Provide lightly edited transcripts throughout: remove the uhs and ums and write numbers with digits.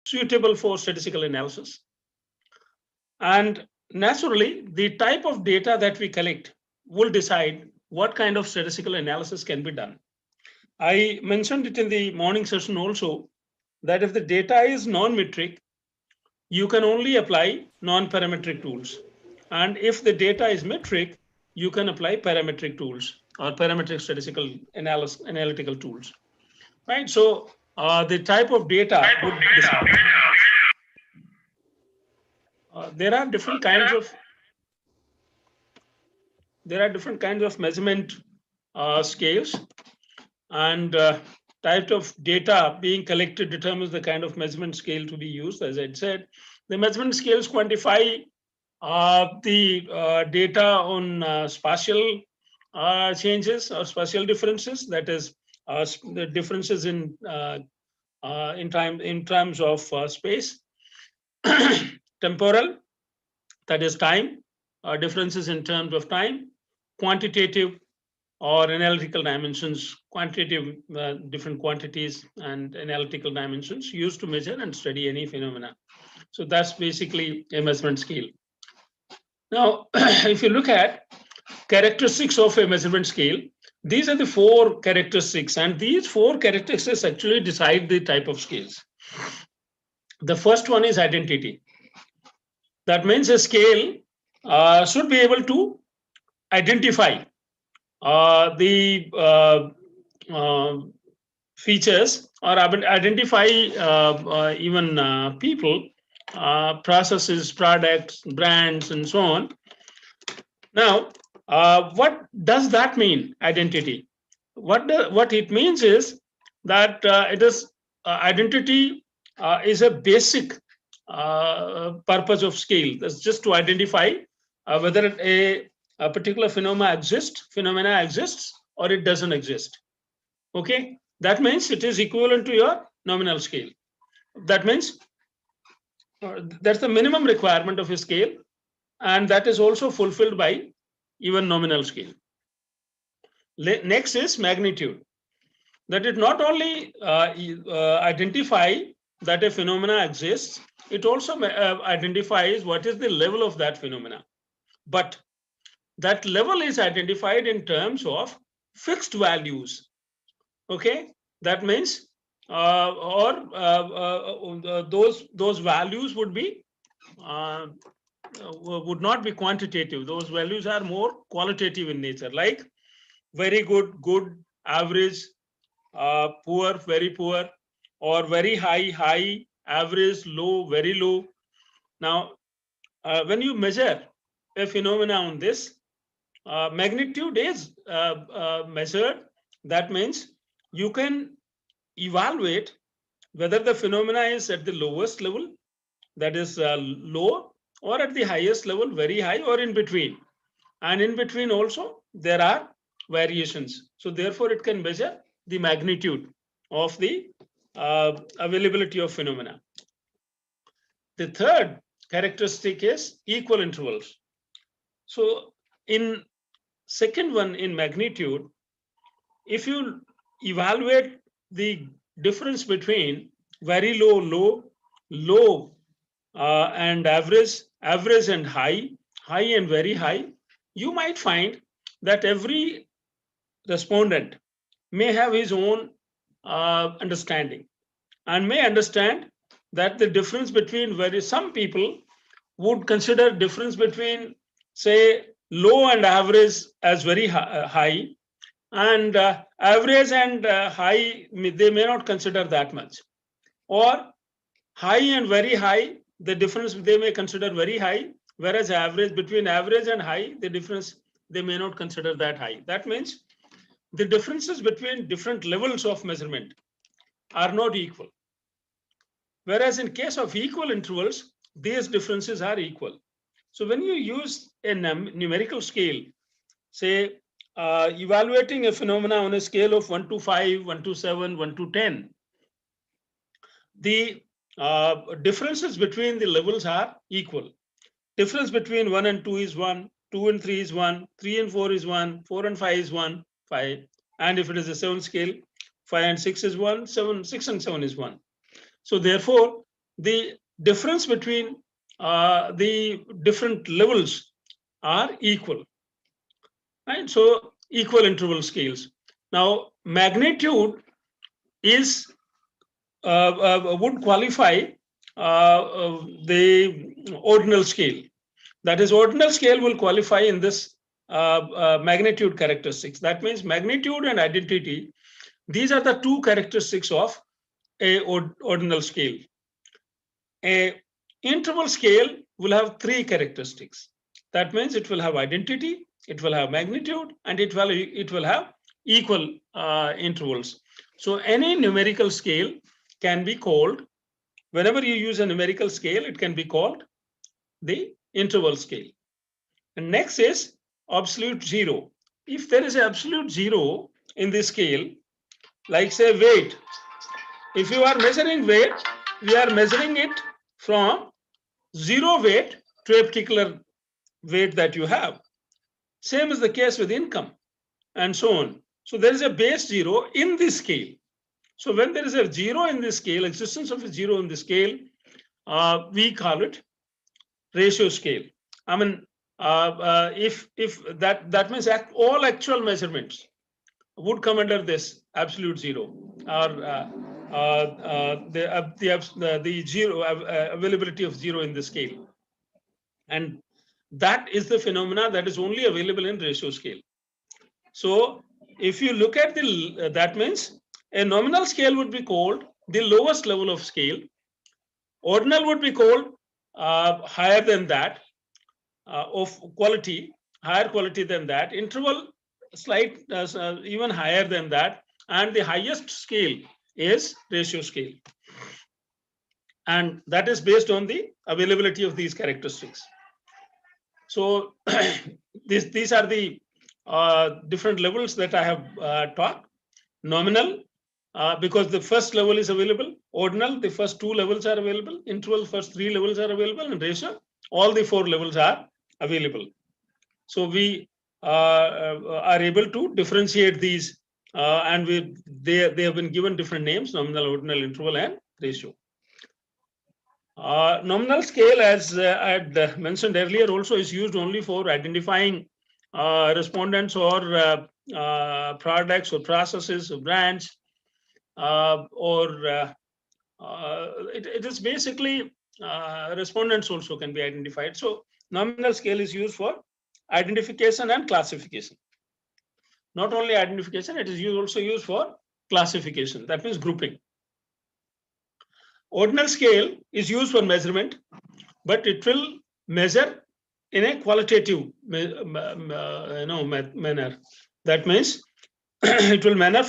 suitable for statistical analysis. And naturally, the type of data that we collect will decide what kind of statistical analysis can be done. I mentioned it in the morning session also, that if the data is non-metric, you can only apply non-parametric tools. And if the data is metric, you can apply parametric tools or parametric statistical analytical tools, right? So the type of data would decide. There are different kinds of measurement scales, and type of data being collected determines the kind of measurement scale to be used. As I said, the measurement scales quantify the data on spatial changes or spatial differences. That is, the differences in terms of space, temporal, that is time, differences in terms of time, quantitative or analytical dimensions, quantitative, different quantities and analytical dimensions used to measure and study any phenomena. So that's basically a measurement scale. Now, if you look at characteristics of a measurement scale, these are the 4 characteristics, and these 4 characteristics actually decide the type of scales. The first one is identity. That means a scale should be able to identify the features or identify even people, processes, products, brands, and so on. Now, what does that mean, identity? What it means is that it is identity is a basic purpose of scale. That's just to identify whether a particular phenomena exists or it doesn't exist. Okay, that means it is equivalent to your nominal scale. That means that's the minimum requirement of a scale, and that is also fulfilled by even nominal scale. Next is magnitude. That it not only identify that a phenomena exists, it also identifies what is the level of that phenomena. But that level is identified in terms of fixed values. Okay, that means those values would not be quantitative. Those values are more qualitative in nature, like very good, good, average, poor, very poor, or very high, high, average, low, very low. Now, when you measure a phenomena on this, magnitude is measured. That means you can evaluate whether the phenomena is at the lowest level, that is low, or at the highest level, very high, or in between. And in between also, there are variations. So therefore, it can measure the magnitude of the availability of phenomena. The third characteristic is equal intervals. So in second one, in magnitude, if you evaluate the difference between very low, low, low and average, average and high, high and very high, you might find that every respondent may have his own understanding and may understand that the difference between some people would consider difference between, say, low and average as very high, and average and high, they may not consider that much. Or high and very high, the difference they may consider very high, whereas between average and high, the difference they may not consider that high. That means the differences between different levels of measurement are not equal. Whereas in case of equal intervals, these differences are equal. So when you use a numerical scale, say evaluating a phenomena on a scale of 1 to 5, 1 to 7, 1 to 10, the differences between the levels are equal. Difference between 1 and 2 is 1, 2 and 3 is 1, 3 and 4 is 1, 4 and 5 is 1, 5. And if it is a 7 scale, 5 and 6 is 1, 6 and 7 is 1. So therefore, the difference between the different levels are equal, right? So equal interval scales. Now magnitude is would qualify the ordinal scale. That is, ordinal scale will qualify in this magnitude characteristics. That means magnitude and identity, these are the two characteristics of a ordinal scale. A interval scale will have three characteristics. That means it will have identity, it will have magnitude, and it will have equal intervals. So any numerical scale can be called, whenever you use a numerical scale, it can be called the interval scale. And next is absolute zero. If there is an absolute zero in the scale, like say weight, if you are measuring weight, we are measuring it from zero weight to a particular weight that you have. Same is the case with income and so on. So there is a base zero in this scale. So when there is a zero in this scale, existence of a zero in the scale, we call it ratio scale. I mean, if that means all actual measurements would come under this absolute zero, or the zero availability of zero in the scale, and that is the phenomena that is only available in ratio scale. So if you look at the that means a nominal scale would be called the lowest level of scale. Ordinal would be called higher than that of quality, higher quality than that. Interval slight even higher than that, and the highest scale is ratio scale, and that is based on the availability of these characteristics. So these are the different levels that I have taught. Nominal, because the first level is available. Ordinal, the first two levels are available. Interval, first three levels are available. And ratio, all the four levels are available. So we are able to differentiate these, and they have been given different names: nominal, ordinal, interval, and ratio. Nominal scale, as I had mentioned earlier, also is used only for identifying respondents or products or processes or brands, or it is basically respondents also can be identified. So nominal scale is used for identification and classification. Not only identification, it is also used for classification. That means grouping. Ordinal scale is used for measurement, but it will measure in a qualitative manner. That means it will measure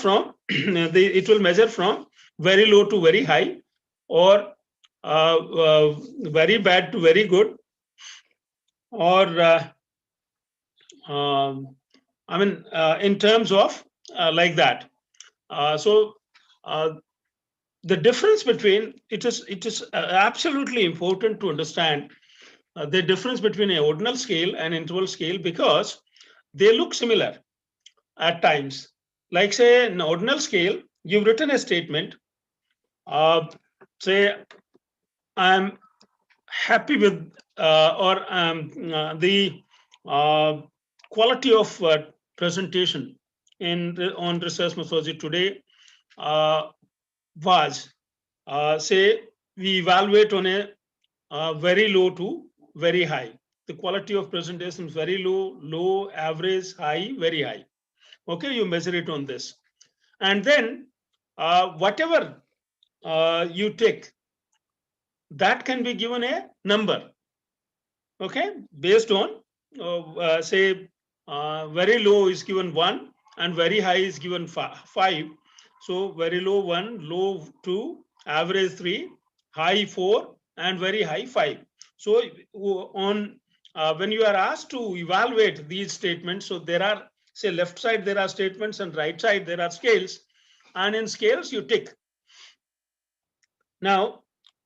from very low to very high, or very bad to very good, or in terms of like that. So the difference between it is absolutely important to understand the difference between an ordinal scale and interval scale, because they look similar at times. Like say an ordinal scale, you've written a statement, say I'm happy with or the quality of presentation on research methodology today was, say we evaluate on a very low to very high. The quality of presentation is very low, low, average, high, very high. Okay, you measure it on this. And then whatever you take, that can be given a number. Okay, based on say very low is given 1 and very high is given 5. So very low 1, low 2, average 3, high 4, and very high 5. So on when you are asked to evaluate these statements, so there are, say left side there are statements and right side there are scales, and in scales you tick. Now,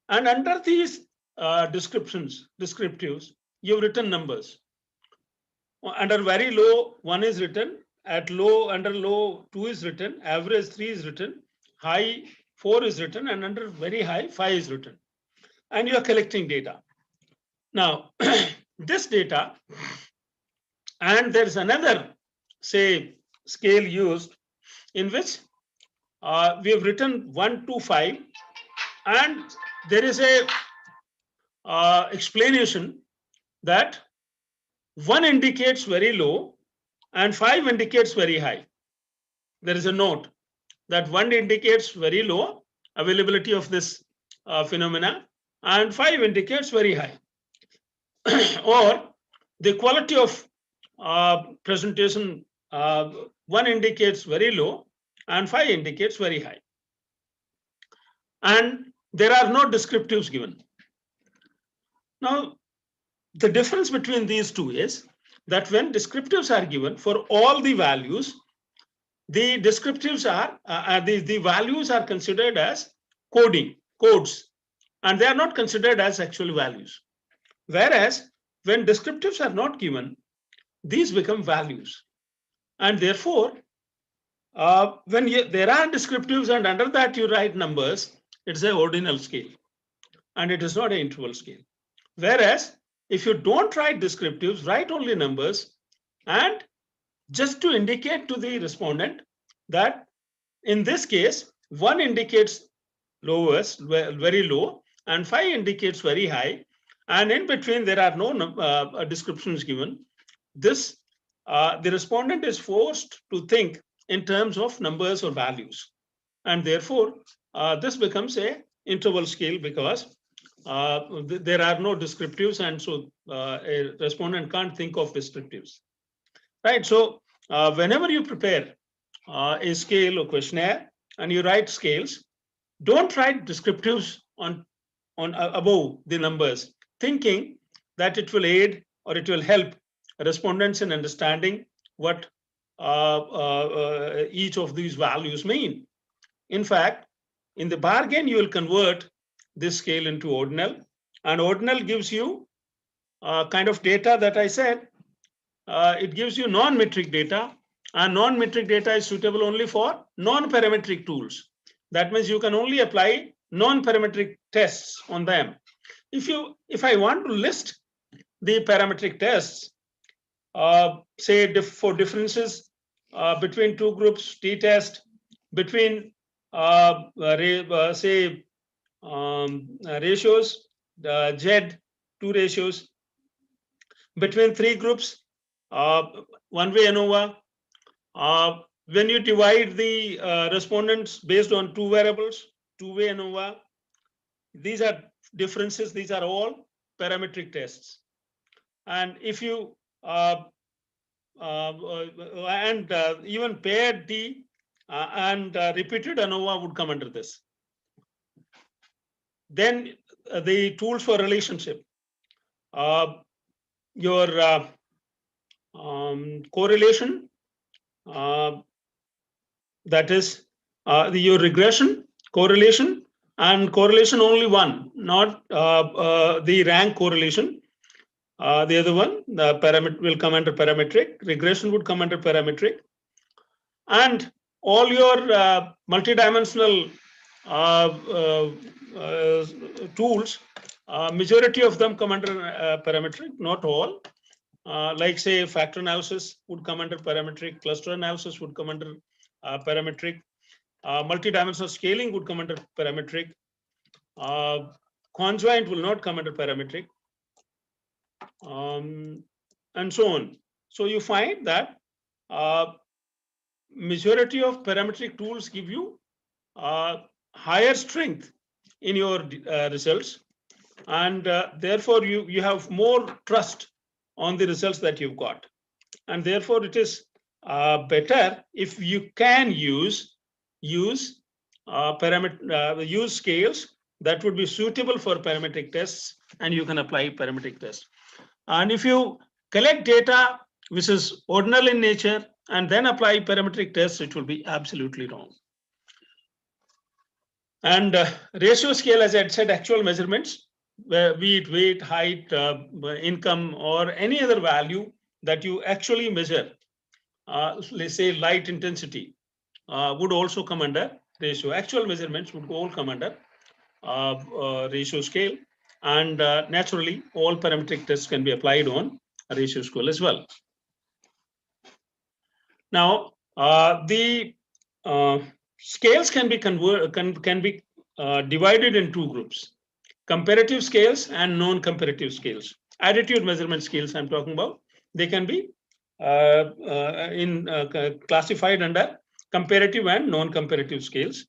and under these descriptives, you've written numbers. Under very low 1 is written, at low, under low 2 is written, average 3 is written, high 4 is written, and under very high 5 is written. and you are collecting data. Now, this data, and there's another, say, scale used in which we have written 1 to 5, and there is a explanation that 1 indicates very low and 5 indicates very high. There is a note that 1 indicates very low availability of this phenomena and 5 indicates very high. Or the quality of presentation, 1 indicates very low and 5 indicates very high. And there are no descriptives given. Now, the difference between these two is that when descriptives are given for all the values, the descriptives are, the values are considered as codes, and they are not considered as actual values. Whereas when descriptives are not given, these become values. And therefore, when there are descriptives and under that you write numbers, it's an ordinal scale and it is not an interval scale. Whereas if you don't write descriptives, write only numbers, and just to indicate to the respondent that in this case, 1 indicates lowest, very low, and 5 indicates very high, and in between there are no descriptions given. This, the respondent is forced to think in terms of numbers or values, and therefore this becomes a interval scale because there are no descriptives, and so a respondent can't think of descriptives, right? So whenever you prepare a scale or questionnaire and you write scales, don't write descriptives on above the numbers, thinking that it will aid or it will help respondents in understanding what each of these values mean. In fact, in the bargain, you will convert this scale into ordinal, and ordinal gives you kind of data that I said. It gives you non-metric data, and non-metric data is suitable only for non-parametric tools. That means you can only apply non-parametric tests on them. If I want to list the parametric tests, say for differences between two groups, t-test, between say ratios, Z, 2 ratios, between 3 groups, one-way ANOVA. When you divide the respondents based on 2 variables, two-way ANOVA, these are differences. These are all parametric tests. And if you even paired T and repeated ANOVA would come under this. Then the tools for relationship, your correlation, that is your regression, correlation, and correlation only one, not the rank correlation. The other one, the parameter will come under parametric, regression would come under parametric, and all your multidimensional tools, majority of them come under parametric, not all. Like say factor analysis would come under parametric, cluster analysis would come under parametric, multidimensional scaling would come under parametric, conjoint will not come under parametric, and so on. So you find that majority of parametric tools give you higher strength in your results, and therefore you have more trust on the results that you've got, and therefore it is better if you can use scales that would be suitable for parametric tests, and you can apply parametric tests. And if you collect data which is ordinal in nature and then apply parametric tests, it will be absolutely wrong. And ratio scale, as I said, actual measurements, be it weight, height, income, or any other value that you actually measure, let's say light intensity, would also come under ratio. Actual measurements would all come under ratio scale. And naturally, all parametric tests can be applied on a ratio scale as well. Now, the scales can be divided in two groups: comparative scales and non-comparative scales. Attitude measurement scales I'm talking about. They can be classified under comparative and non-comparative scales.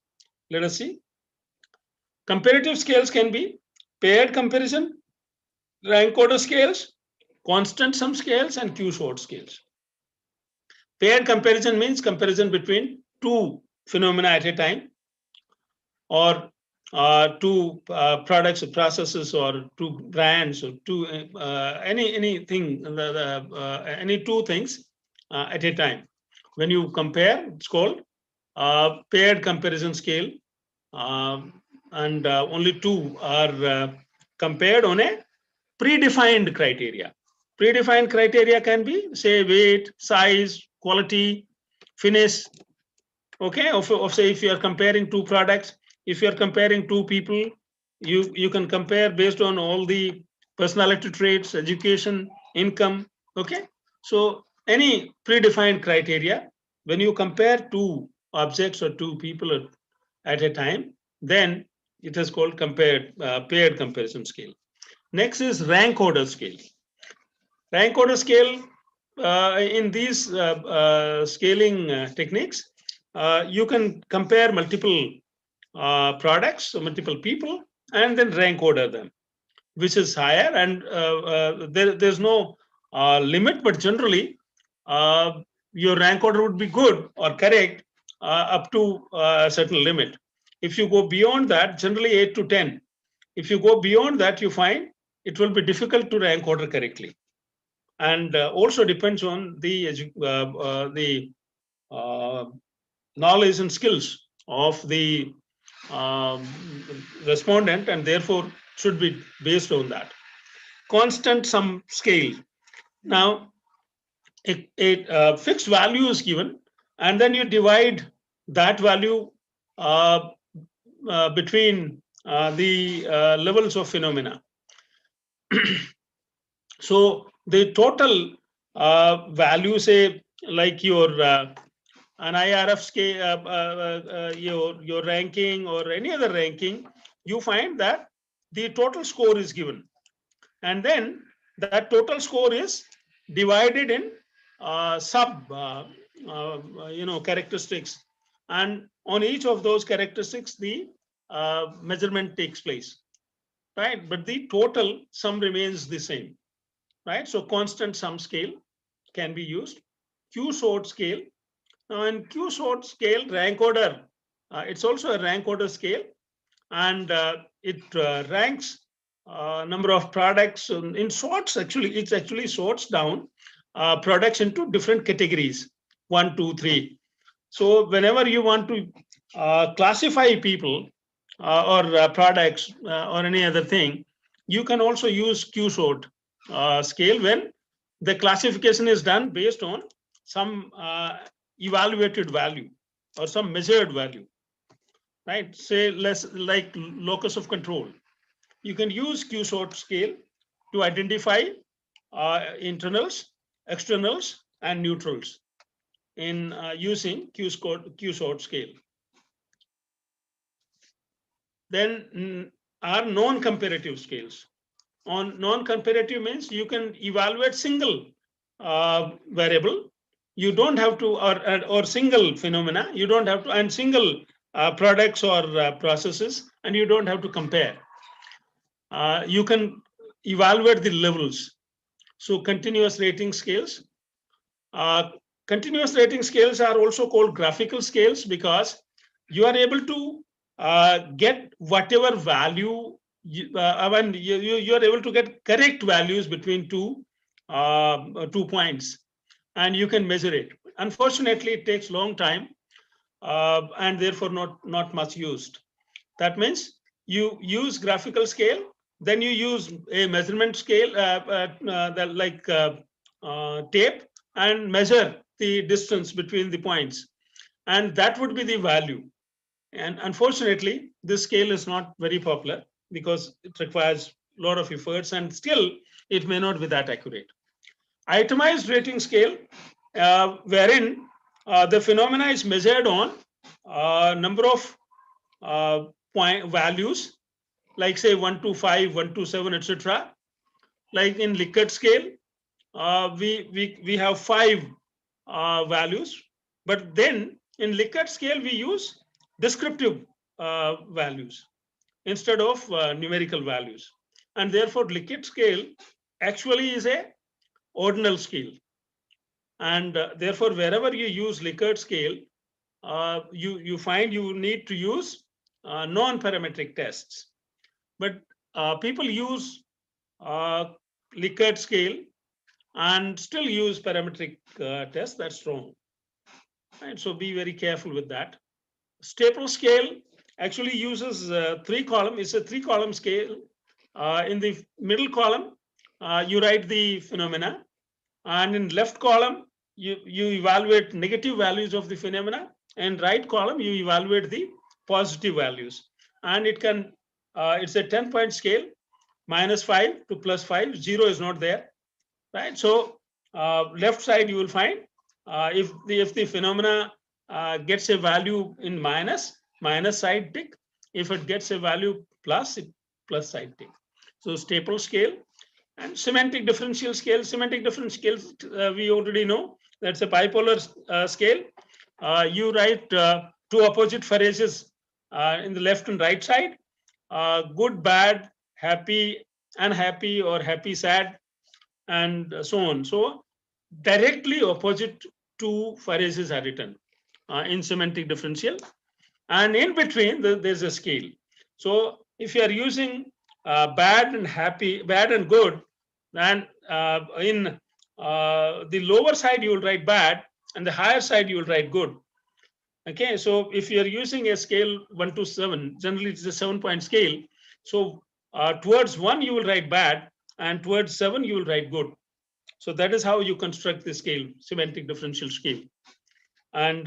Let us see. Comparative scales can be paired comparison, rank order scales, constant sum scales, and Q-sort scales. Paired comparison means comparison between two phenomena at a time, or two products or processes, or two brands, or two anything, any two things at a time. When you compare, it's called paired comparison scale, and only two are compared on a predefined criteria. Predefined criteria can be, say, weight, size, quality, finish. Okay, of say, if you are comparing two products, if you are comparing two people, you can compare based on all the personality traits, education, income. Okay, so any predefined criteria, when you compare two objects or two people at a time, then it is called paired comparison scale. Next is rank order scale. Rank order scale, in these scaling techniques, you can compare multiple products or multiple people and then rank order them, which is higher, and there's no limit, but generally your rank order would be good or correct up to a certain limit. If you go beyond that, generally 8 to 10. If you go beyond that, you find it will be difficult to rank order correctly, and also depends on the knowledge and skills of the respondent, and therefore should be based on that. Constant sum scale. Now, a fixed value is given, and then you divide that value between the levels of phenomena. So the total value, say, like your an IRF scale, your ranking or any other ranking, you find that the total score is given, and then that total score is divided in sub characteristics, and on each of those characteristics the measurement takes place, right? But the total sum remains the same, right? So constant sum scale can be used. Q-sort scale. Now in Q-sort scale, rank order, it's also a rank order scale, and it ranks number of products in sorts. Actually, it actually sorts down products into different categories, 1, 2, 3. So whenever you want to classify people or products or any other thing, you can also use Q-sort scale when the classification is done based on some evaluated value or some measured value, right? Say less like locus of control. You can use Q-sort scale to identify internals, externals, and neutrals in using Q-sort scale. Then are non-comparative scales. On non-comparative means you can evaluate single variable. You don't have to, or single phenomena. You don't have to, and single products or processes, and you don't have to compare. You can evaluate the levels. So continuous rating scales. Continuous rating scales are also called graphical scales because you are able to get whatever value you are able to get correct values between two points, and you can measure it. Unfortunately, it takes long time and therefore not much used. That means you use graphical scale, then you use a measurement scale like tape, and measure the distance between the points, and that would be the value. And unfortunately, this scale is not very popular because it requires lot of efforts, and still it may not be that accurate. Itemized rating scale, wherein the phenomena is measured on number of point values, like say 1 to 5, 1 to 7, etc. Like in Likert scale, we have 5 values, but then in Likert scale we use descriptive values instead of numerical values, and therefore Likert scale actually is a ordinal scale, and therefore wherever you use Likert scale, you find you need to use non-parametric tests, but people use Likert scale and still use parametric tests. That's wrong. Right? So be very careful with that. Staple scale actually uses 3 column. It's a 3 column scale. In the middle column, you write the phenomena, and in left column, you evaluate negative values of the phenomena, and right column, you evaluate the positive values. And it can, it's a 10-point scale, -5 to +5, 0 is not there, right? So left side you will find if the phenomena gets a value in minus side tick. If it gets a value plus side tick. So staple scale. And semantic differential scale. Semantic differential scale, we already know that's a bipolar scale. You write 2 opposite phrases in the left and right side, good, bad, happy, unhappy, or happy, sad, and so on. So directly opposite 2 phrases are written in semantic differential, and in between there's a scale. So if you are using bad and happy, bad and good, then in the lower side you will write bad, and the higher side you will write good. Okay, so if you are using a scale 1 to 7, generally it's a 7-point scale. So towards 1 you will write bad, and towards 7 you will write good. So that is how you construct the scale, semantic differential scale. And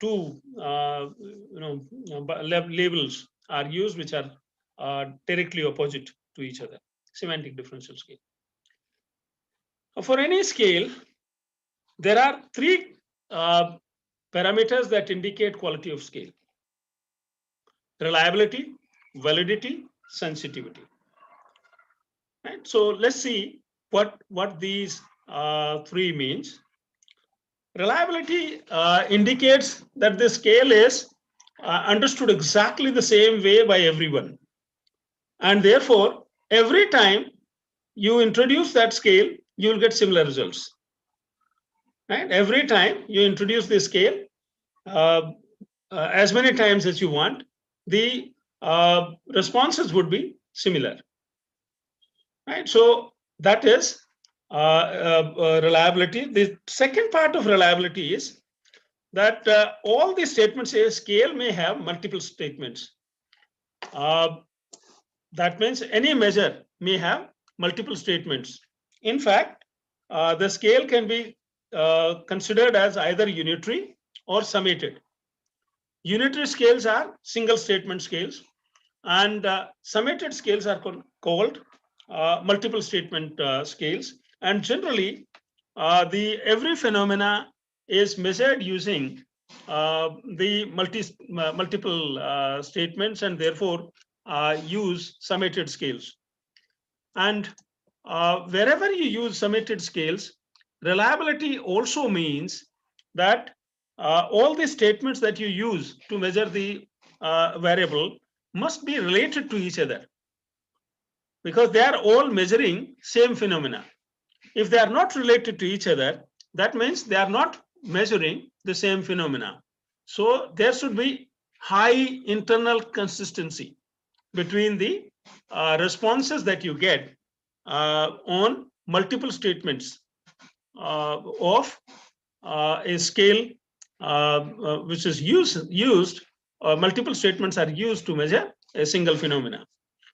2 labels are used which are directly opposite to each other. Semantic differential scale. For any scale, there are 3 parameters that indicate quality of scale: reliability, validity, sensitivity. Right? So let's see what these 3 means. Reliability indicates that the scale is understood exactly the same way by everyone, and therefore every time you introduce that scale, you will get similar results. Right? Every time you introduce the scale, as many times as you want, the responses would be similar. Right? So that is reliability. The second part of reliability is that all the statements say scale may have multiple statements. That means any measure may have multiple statements. In fact, the scale can be considered as either unitary or summated. Unitary scales are single statement scales, and summated scales are called multiple statement scales. And generally, every phenomena is measured using the multiple statements, and therefore use summated scales. And wherever you use summated scales, reliability also means that all the statements that you use to measure the variable must be related to each other, because they are all measuring same phenomena. If they are not related to each other, that means they are not measuring the same phenomena. So there should be high internal consistency between the responses that you get on multiple statements of a scale which is used, multiple statements are used to measure a single phenomena.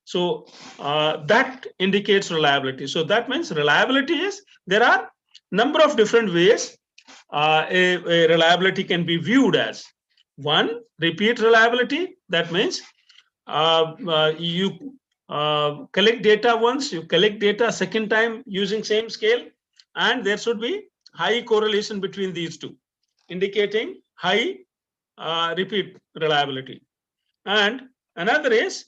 So that indicates reliability. So that means reliability is, there are number of different ways a reliability can be viewed as. One, repeat reliability. That means collect data once, you collect data second time using same scale, and there should be high correlation between these two, indicating high repeat reliability. And another is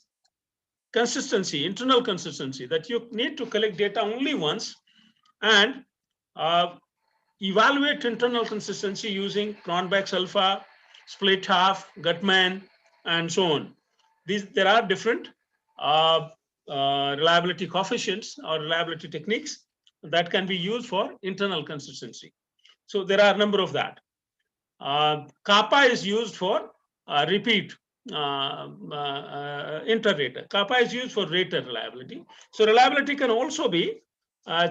consistency, internal consistency, that you need to collect data only once and evaluate internal consistency using Cronbach's alpha, split half, Gutman, and so on. There are different reliability coefficients or reliability techniques that can be used for internal consistency. So there are a number of that. Kappa is used for repeat inter-rater. Kappa is used for rater reliability. So reliability can also be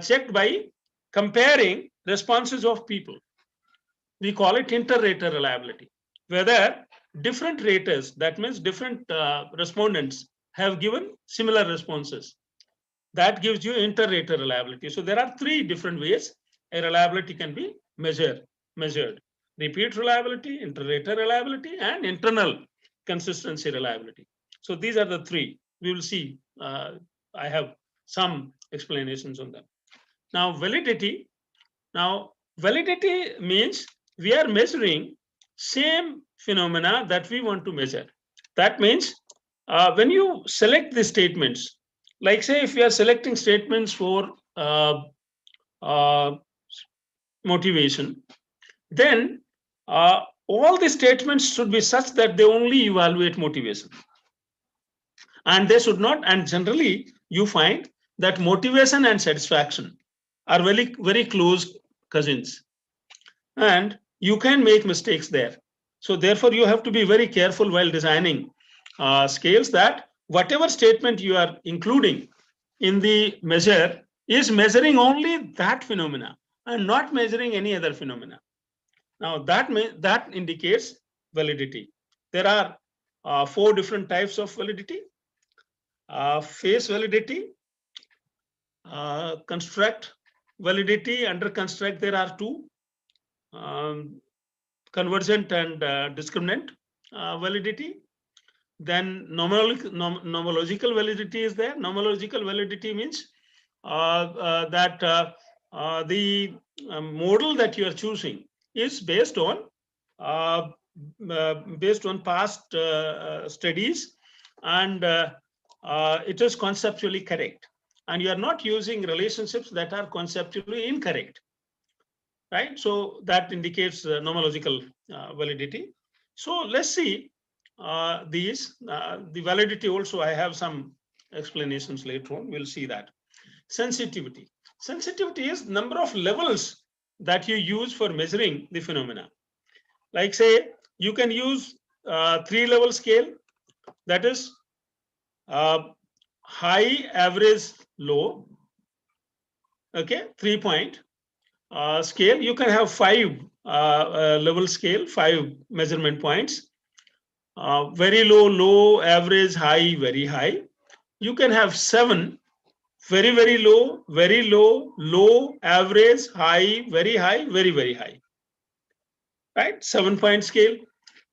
checked by comparing responses of people. We call it inter-rater reliability. Whether different raters, that means different respondents, have given similar responses. That gives you inter-rater reliability. So there are three different ways a reliability can be measured. Repeat reliability, inter-rater reliability, and internal consistency reliability. So these are the three. We will see. I have some explanations on them. Now, validity. Now, validity means we are measuring same phenomena that we want to measure. That means when you select the statements, like say if you are selecting statements for motivation, then all the statements should be such that they only evaluate motivation. And they should not, and generally you find that motivation and satisfaction are very, very close cousins. And you can make mistakes there. So therefore you have to be very careful while designing scales that whatever statement you are including in the measure is measuring only that phenomena and not measuring any other phenomena. Now that indicates validity. There are 4 different types of validity. Face validity, construct validity. Under construct there are 2, convergent and discriminant validity. Then nomological validity is there. Nomological validity means that the model that you are choosing is based on past studies, and it is conceptually correct. And you are not using relationships that are conceptually incorrect, right? So that indicates nomological validity. So let's see these. The validity also, I have some explanations later on. We'll see that. Sensitivity. Sensitivity is number of levels that you use for measuring the phenomena. Like say, you can use 3-level scale, that is high, average, low. Okay, 3-point scale. You can have 5 level scale, 5 measurement points. Very low, low, average, high, very high. You can have 7, very, very low, low, average, high, very, very high. Right? 7-point scale.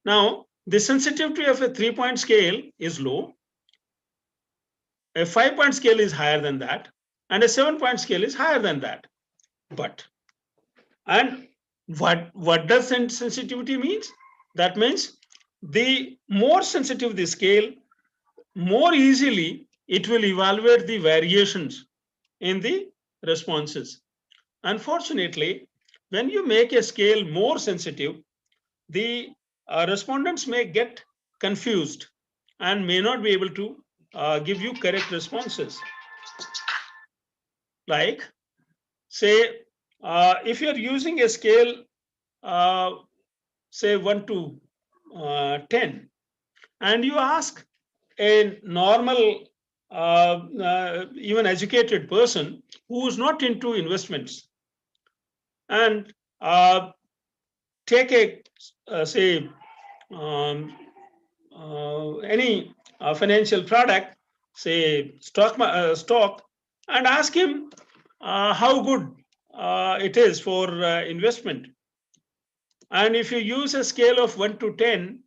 Now, the sensitivity of a 3-point scale is low. A 5-point scale is higher than that, and a 7-point scale is higher than that. But, and what does sensitivity means? That means the more sensitive the scale, more easily it will evaluate the variations in the responses. Unfortunately, when you make a scale more sensitive, the respondents may get confused and may not be able to give you correct responses. Like, say, if you're using a scale, say 1 to 10, and you ask a normal, even educated person who is not into investments, and take a, say, any financial product, say stock, and ask him how good it is for investment. And if you use a scale of 1 to 10,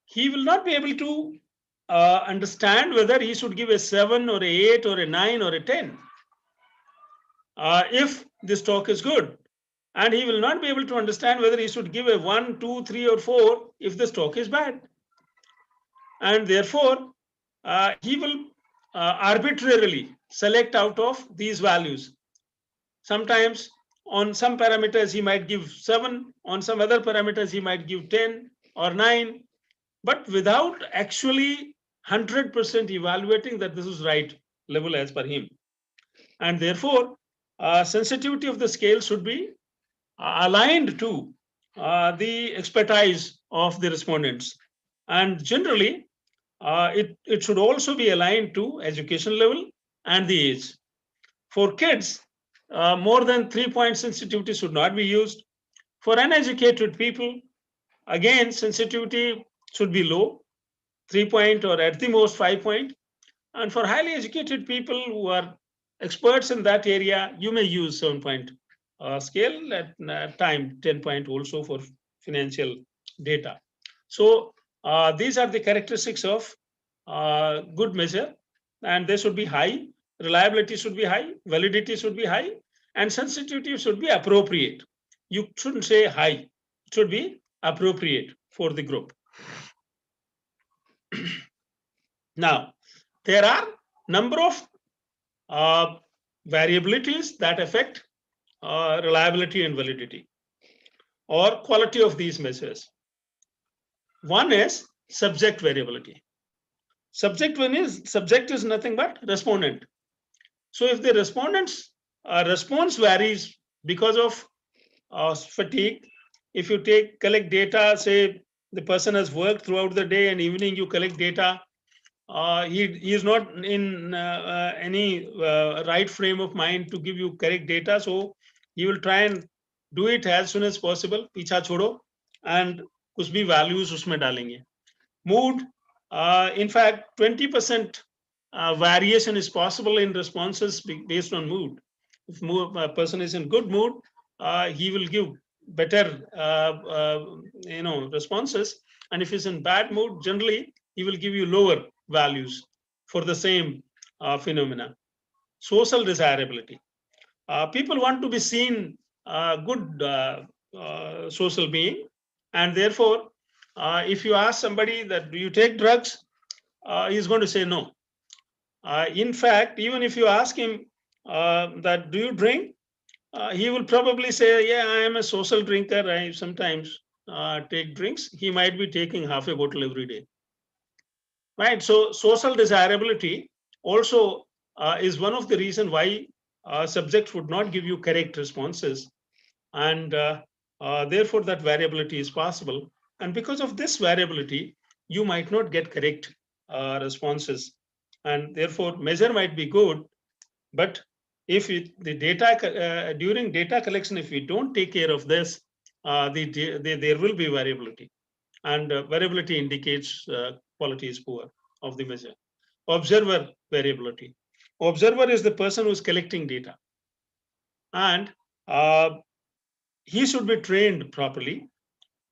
he will not be able to understand whether he should give a 7 or a 8 or a 9 or a 10 if the stock is good. And he will not be able to understand whether he should give a 1, 2, 3 or 4 if the stock is bad. And therefore, he will arbitrarily select out of these values. Sometimes on some parameters he might give 7, on some other parameters he might give 10 or 9, but without actually 100% evaluating that this is right level as per him. And therefore, sensitivity of the scale should be aligned to the expertise of the respondents. And generally, it should also be aligned to education level and the age. For kids, more than 3-point sensitivity should not be used. For uneducated people, again, sensitivity should be low, 3-point or at the most 5-point. And for highly educated people who are experts in that area, you may use 7-point scale, at time 10-point also for financial data. So these are the characteristics of good measure, and they should be high. Reliability should be high, validity should be high, and sensitivity should be appropriate. You shouldn't say high, it should be appropriate for the group. Now, there are number of variabilities that affect reliability and validity or quality of these measures. One is subject variability. Subject is nothing but respondent. So if the respondent's response varies because of fatigue, if you collect data, say the person has worked throughout the day and evening you collect data, he is not in any right frame of mind to give you correct data, so he will try and do it as soon as possible, पीछा छोड़ो, and कुछ भी values उसमें डालेंगे. Mood, in fact, 20% variation is possible in responses based on mood. If a person is in good mood, he will give better responses, and if he's in bad mood, generally he will give you lower values for the same phenomena. Social desirability. People want to be seen good social being, and therefore, if you ask somebody that do you take drugs, he's going to say no. In fact, even if you ask him that do you drink, he will probably say, yeah, I am a social drinker. I sometimes take drinks. He might be taking half a bottle every day. Right. So social desirability also is one of the reasons why subjects would not give you correct responses. And therefore, that variability is possible. And because of this variability, you might not get correct responses. And therefore, measure might be good, but if the data during data collection, if we don't take care of this, there will be variability, and variability indicates quality is poor of the measure. Observer variability. Observer is the person who's collecting data, and he should be trained properly.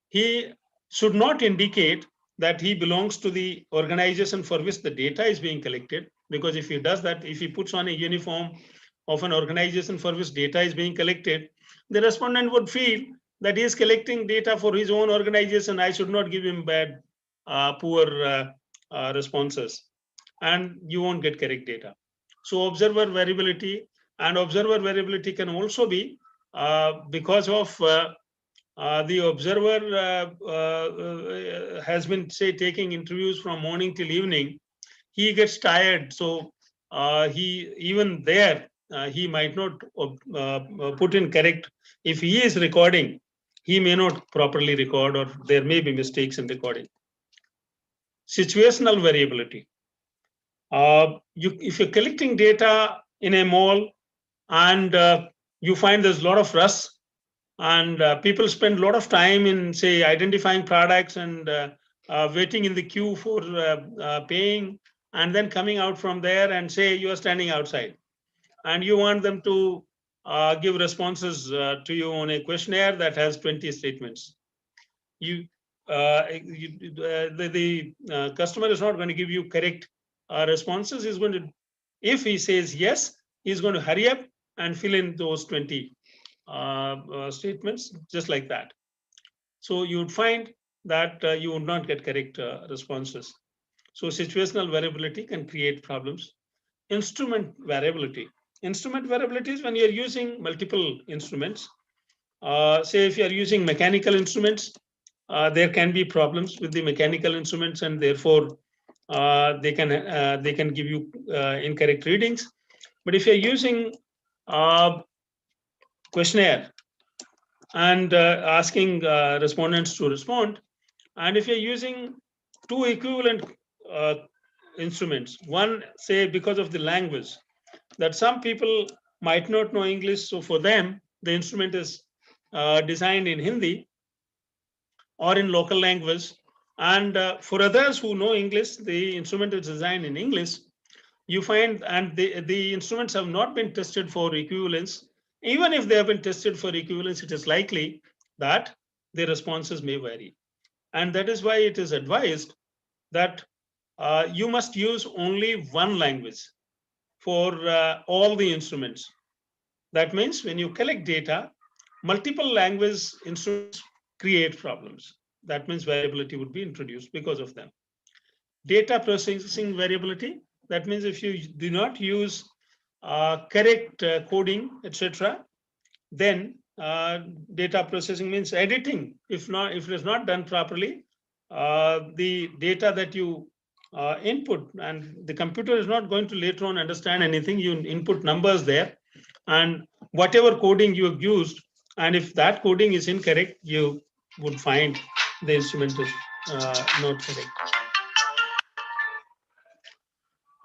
He should not indicate that he belongs to the organization for which the data is being collected, because if he does that, if he puts on a uniform of an organization for which data is being collected, the respondent would feel that he is collecting data for his own organization. I should not give him bad, poor responses, and you won't get correct data. So observer variability, and observer variability can also be because of the observer has been, say, taking interviews from morning till evening. He gets tired, so even there he might not put in correct. If he is recording, he may not properly record, or there may be mistakes in recording. Situational variability. If you're collecting data in a mall and you find there's a lot of rush, and people spend a lot of time in, say, identifying products and waiting in the queue for paying, and then coming out from there, and say you are standing outside and you want them to give responses to you on a questionnaire that has 20 statements. the customer is not going to give you correct responses. He's going to, if he says yes, he's going to hurry up and fill in those 20 statements just like that. So you would find that you would not get correct responses. So situational variability can create problems. Instrument variability. Instrument variability is when you're using multiple instruments. Say if you're using mechanical instruments, there can be problems with the mechanical instruments, and therefore they can give you incorrect readings. But if you're using questionnaire and asking respondents to respond, and if you're using two equivalent instruments, one, say, because of the language, that some people might not know English, so for them, the instrument is designed in Hindi or in local language. And for others who know English, the instrument is designed in English. You find, and the instruments have not been tested for equivalence. Even if they have been tested for equivalence, it is likely that the responses may vary. And that is why it is advised that you must use only one language for all the instruments. That means when you collect data, multiple language instruments create problems. That means variability would be introduced because of them. Data processing variability, that means if you do not use correct coding, etc., then data processing means editing. If it is not done properly, the data that you input, and the computer is not going to later on understand anything. You input numbers there, and whatever coding you have used, and if that coding is incorrect, you would find the instrument is not correct.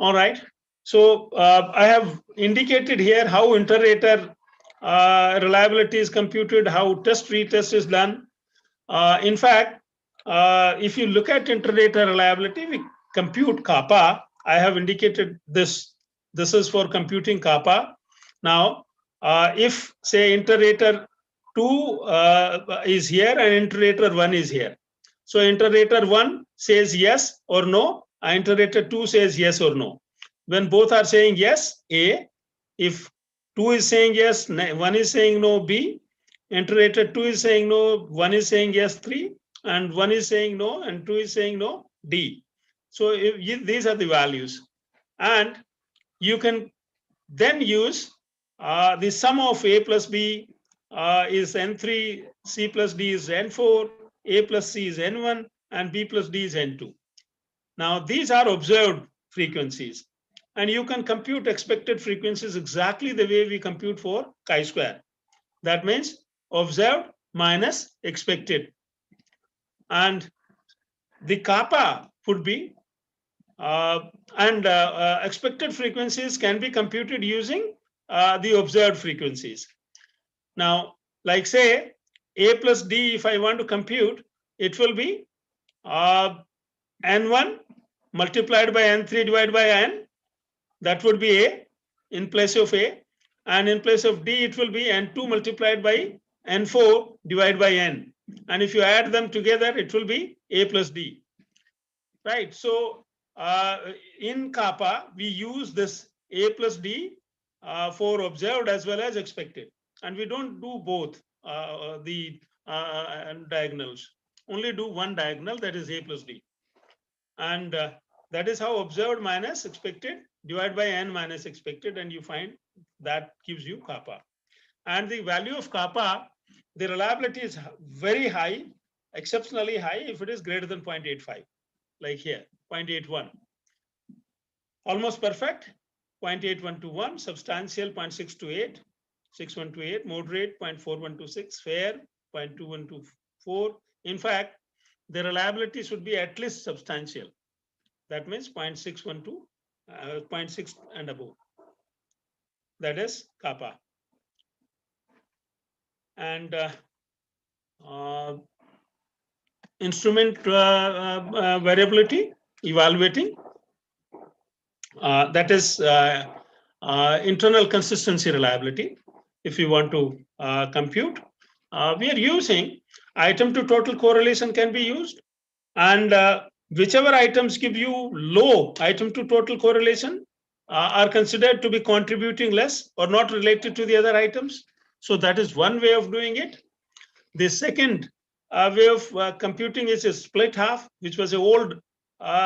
All right. So I have indicated here how inter-rater reliability is computed, how test retest is done. In fact, if you look at inter-rater reliability, we compute kappa. I have indicated this. This is for computing kappa. Now, if say inter-rater 2 is here and inter-rater 1 is here. So inter-rater 1 says yes or no, and inter-rater 2 says yes or no. When both are saying yes, A. If 2 is saying yes, 1 is saying no, B. Inter-rater 2 is saying no, 1 is saying yes, 3. And 1 is saying no, and 2 is saying no, D. So these are the values. And you can then use the sum of A plus B is N3, C plus D is N4, A plus C is N1, and B plus D is N2. Now, these are observed frequencies. And you can compute expected frequencies exactly the way we compute for chi-square. That means observed minus expected. And the kappa would be, expected frequencies can be computed using the observed frequencies. Now, like say, A plus D, if I want to compute, it will be N1 multiplied by N3 divided by N. That would be A in place of A. And in place of D, it will be N2 multiplied by N4 divided by N. And if you add them together, it will be A plus D. Right. So in kappa, we use this A plus D for observed as well as expected. And we don't do both the diagonals. Only do one diagonal, that is A plus D. And that is how observed minus expected divided by N minus expected, and you find that gives you kappa. And the value of kappa, the reliability is very high, exceptionally high if it is greater than 0.85, like here, 0.81. Almost perfect, 0.8121, substantial 0.628, 6128, moderate 0.4126, fair 0.2124. In fact, the reliability should be at least substantial. That means 0.612, 0.6 and above. That is kappa. And instrument variability, evaluating, that is internal consistency reliability. If you want to compute, we are using, item to total correlation can be used, and whichever items give you low item to total correlation are considered to be contributing less or not related to the other items. So that is one way of doing it. The second way of computing is a split half, which was an old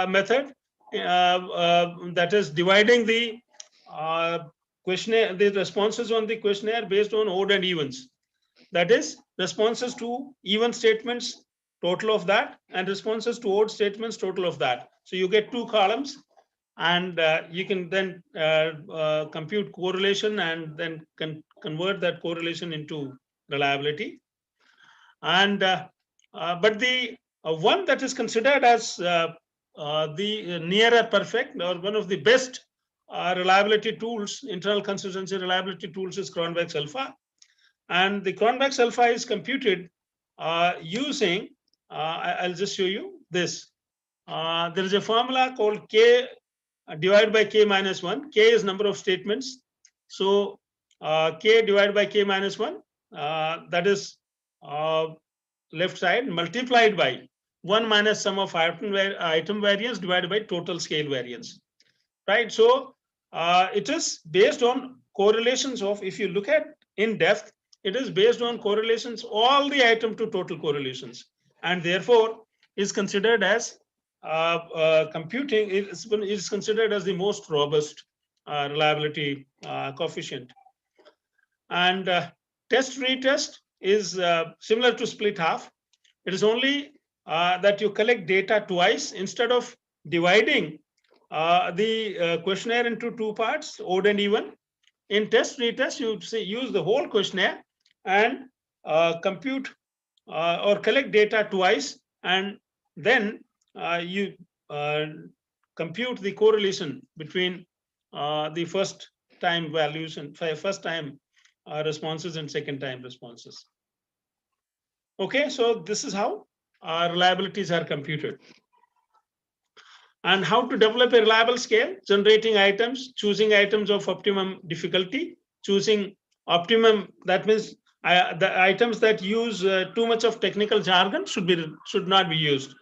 method, that is dividing the questionnaire, the responses on the questionnaire based on odd and evens. That is, responses to even statements, total of that, and responses to odd statements, total of that. So you get two columns, and you can then compute correlation and then convert that correlation into reliability. And but the one that is considered as the nearer perfect or one of the best reliability tools, internal consistency reliability tools, is Cronbach's alpha. And the Cronbach's alpha is computed using, I'll just show you this. There is a formula called K divided by K minus 1. K is number of statements. So K divided by K minus 1, that is left side, multiplied by 1 minus sum of item variance divided by total scale variance. Right? So it is based on correlations of, if you look at in depth, it is based on correlations, all the item to total correlations, and therefore is considered as computing, it is considered as the most robust reliability coefficient. And test retest is similar to split half. It is only that you collect data twice instead of dividing the questionnaire into two parts, odd and even. In test retest, you use the whole questionnaire and compute or collect data twice, and then you compute the correlation between the first time values and first time responses and second time responses. Okay, so this is how reliabilities are computed. And how to develop a reliable scale: generating items, choosing items of optimum difficulty, choosing optimum, that means the items that use too much of technical jargon should not be used,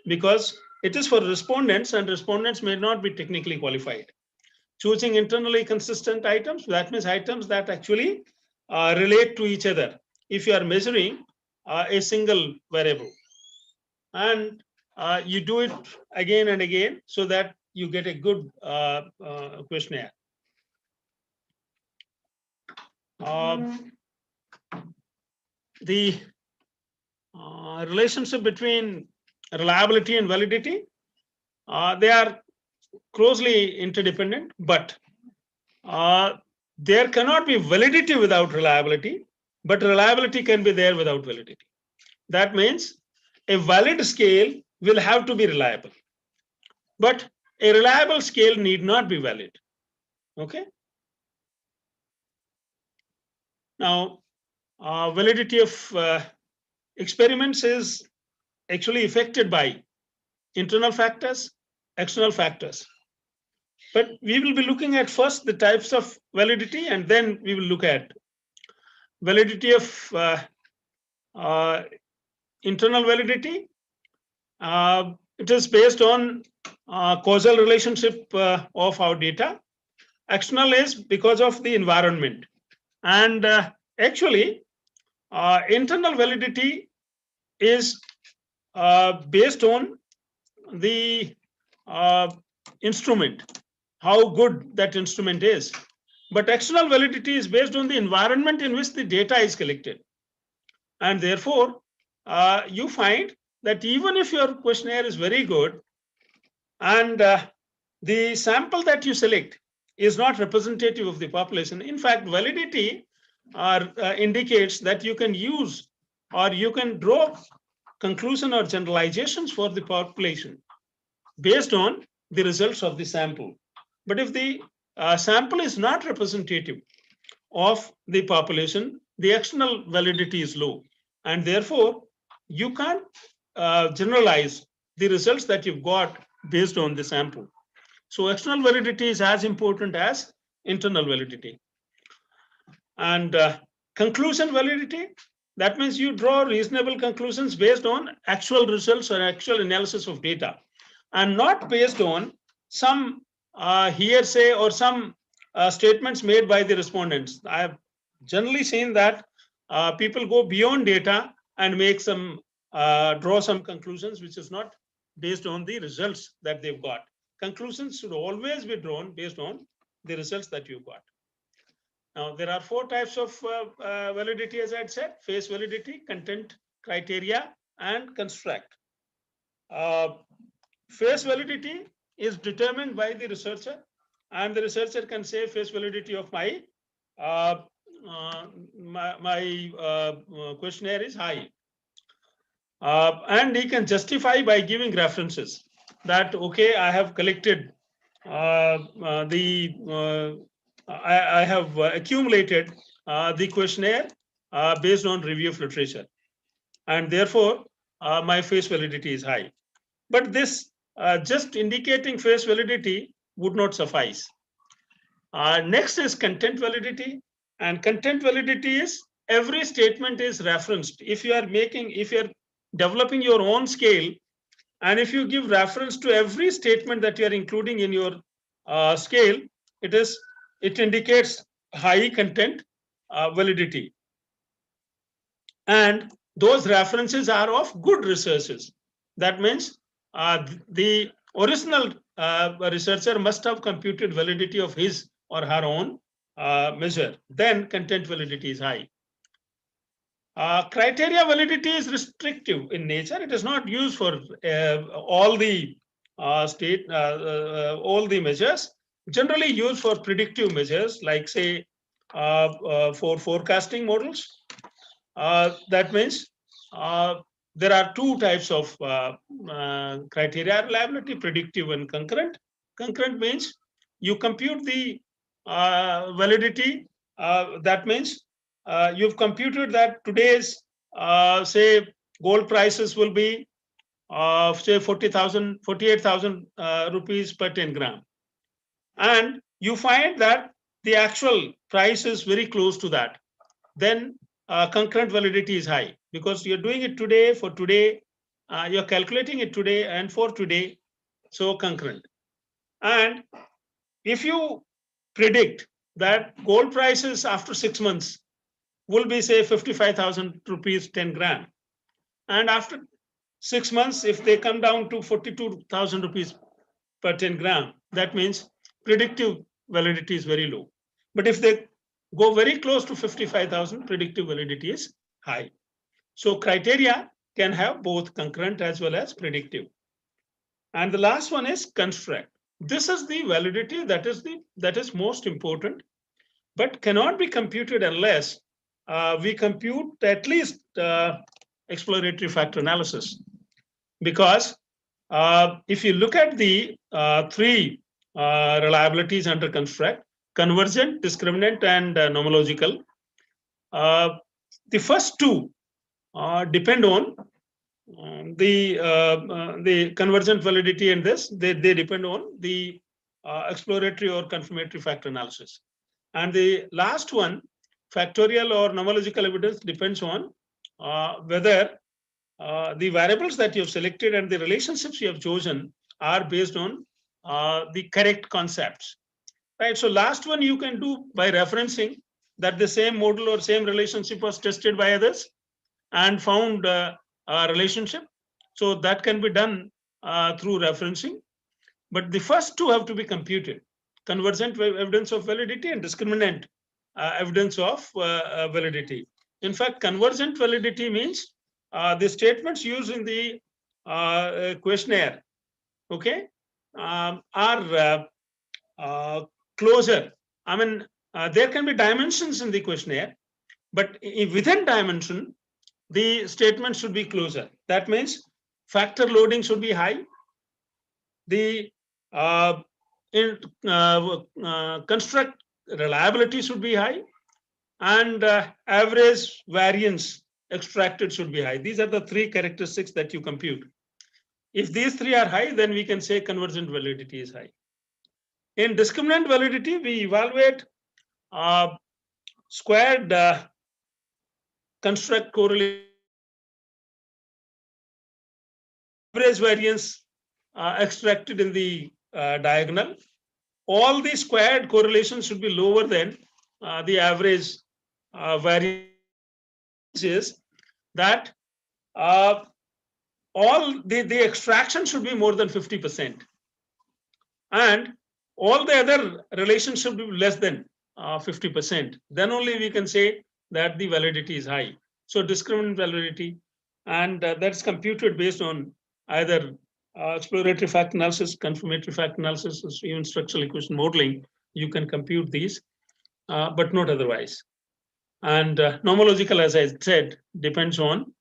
because it is for respondents and respondents may not be technically qualified. Choosing internally consistent items, that means items that actually relate to each other if you are measuring a single variable. And you do it again and again so that you get a good questionnaire. The relationship between reliability and validity, they are closely interdependent, but there cannot be validity without reliability, but reliability can be there without validity. That means a valid scale will have to be reliable, but a reliable scale need not be valid. Okay. Now, validity of experiments is actually affected by internal factors, external factors. But we will be looking at first the types of validity, and then we will look at validity of internal validity. It is based on causal relationship of our data. External is because of the environment. And actually, internal validity is based on the instrument, how good that instrument is. But external validity is based on the environment in which the data is collected. And therefore, you find that even if your questionnaire is very good and the sample that you select is not representative of the population, in fact, validity indicates that you can use or you can draw conclusion or generalizations for the population based on the results of the sample. But if the sample is not representative of the population, the external validity is low, and therefore you can't generalize the results that you've got based on the sample. So external validity is as important as internal validity. And conclusion validity, That means you draw reasonable conclusions based on actual results or actual analysis of data, and not based on some hearsay or some statements made by the respondents. I have generally seen that people go beyond data and make some draw some conclusions which is not based on the results that they've got. Conclusions should always be drawn based on the results that you've got. Now, there are 4 types of validity, as I had said: face validity, content, criteria, and construct. Face validity is determined by the researcher, and the researcher can say face validity of my questionnaire is high. And he can justify by giving references that, okay, I have collected I have accumulated the questionnaire based on review of literature, and therefore my face validity is high. But this just indicating face validity would not suffice. Next is content validity, and content validity is every statement is referenced. If you are developing your own scale, and if you give reference to every statement that you are including in your scale, it indicates high content validity. And those references are of good researches. That means the original researcher must have computed validity of his or her own measure. Then content validity is high. Criteria validity is restrictive in nature. It is not used for all the all the measures. Generally used for predictive measures, like say for forecasting models. That means there are 2 types of criteria reliability: predictive and concurrent. Concurrent means you compute the validity. That means you've computed that today's say gold prices will be say 48,000 rupees per 10 gram, and you find that the actual price is very close to that. Then concurrent validity is high, because you're doing it today for today, you're calculating it today and for today, so concurrent. And if you predict that gold prices after 6 months will be say 55,000 rupees 10 gram, and after 6 months if they come down to 42,000 rupees per 10 gram, that means predictive validity is very low. But if they go very close to 55,000, predictive validity is high. So criteria can have both concurrent as well as predictive. And the last one is construct. This is the validity that is most important, but cannot be computed unless we compute at least exploratory factor analysis. Because if you look at the 3 reliabilities under construct: convergent, discriminant, and nomological. The first 2 depend on the convergent validity, and this they depend on the exploratory or confirmatory factor analysis. And the last one, factorial or nomological evidence, depends on whether the variables that you have selected and the relationships you have chosen are based on the correct concepts. Right. So last one you can do by referencing that the same model or same relationship was tested by others and found a relationship. So that can be done through referencing. But the first 2 have to be computed: convergent evidence of validity and discriminant evidence of validity. In fact, convergent validity means the statements used in the questionnaire, okay, are closer. I mean, there can be dimensions in the questionnaire, but within dimension, the statement should be closer. That means factor loading should be high. The construct reliability should be high, and average variance extracted should be high. These are the 3 characteristics that you compute. If these 3 are high, then we can say convergent validity is high. In discriminant validity, we evaluate squared construct correlation. Average variance extracted in the diagonal. All the squared correlations should be lower than the average variance. Is that all the extraction should be more than 50%, and all the other relations should be less than 50%. Then only we can say that the validity is high. So discriminant validity, and that's computed based on either exploratory fact analysis, confirmatory fact analysis, or even structural equation modeling. You can compute these, but not otherwise. And nomological, as I said, depends on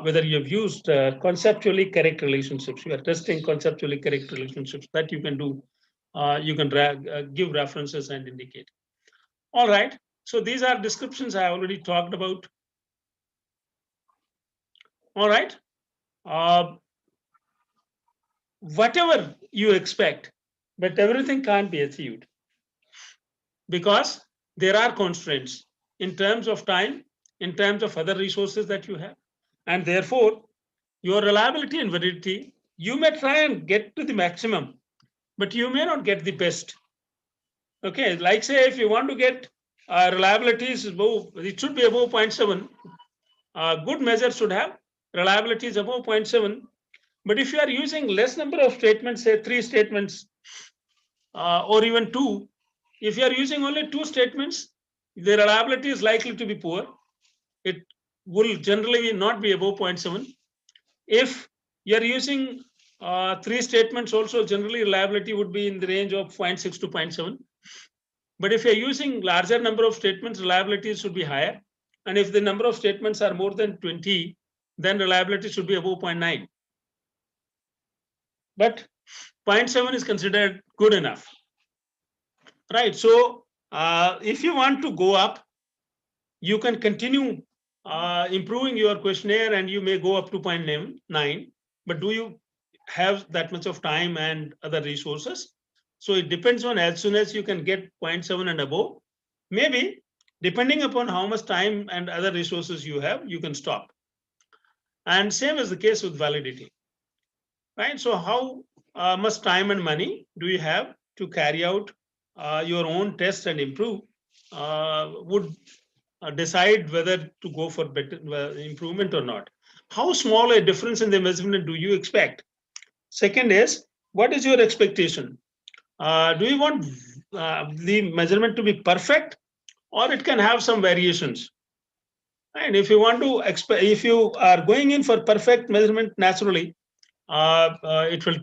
whether you have used conceptually correct relationships. You are testing conceptually correct relationships that you can do. You can give references and indicate. All right. So these are descriptions I already talked about. All right. Whatever you expect, but everything can't be achieved because there are constraints in terms of time, in terms of other resources that you have. And therefore, your reliability and validity, you may try and get to the maximum, but you may not get the best. Okay, like say if you want to get reliabilities above, it should be above 0.7. Good measure should have reliabilities above 0.7. But if you are using less number of statements, say 3 statements, or even 2, if you are using only 2 statements, the reliability is likely to be poor. It will generally not be above 0.7. If you are using 3 statements, also generally reliability would be in the range of 0.6 to 0.7. But if you're using larger number of statements, reliability should be higher. And if the number of statements are more than 20, then reliability should be above 0.9. But 0.7 is considered good enough. Right. So if you want to go up, you can continue improving your questionnaire and you may go up to 0.9. But do you have that much of time and other resources? So it depends on, as soon as you can get 0.7 and above, maybe depending upon how much time and other resources you have, you can stop. And same is the case with validity, right? So how much time and money do you have to carry out your own test and improve would decide whether to go for better improvement or not. How small a difference in the measurement do you expect? Second is, what is your expectation? Do you want the measurement to be perfect, or it can have some variations? And if you want to if you are going in for perfect measurement naturally, it will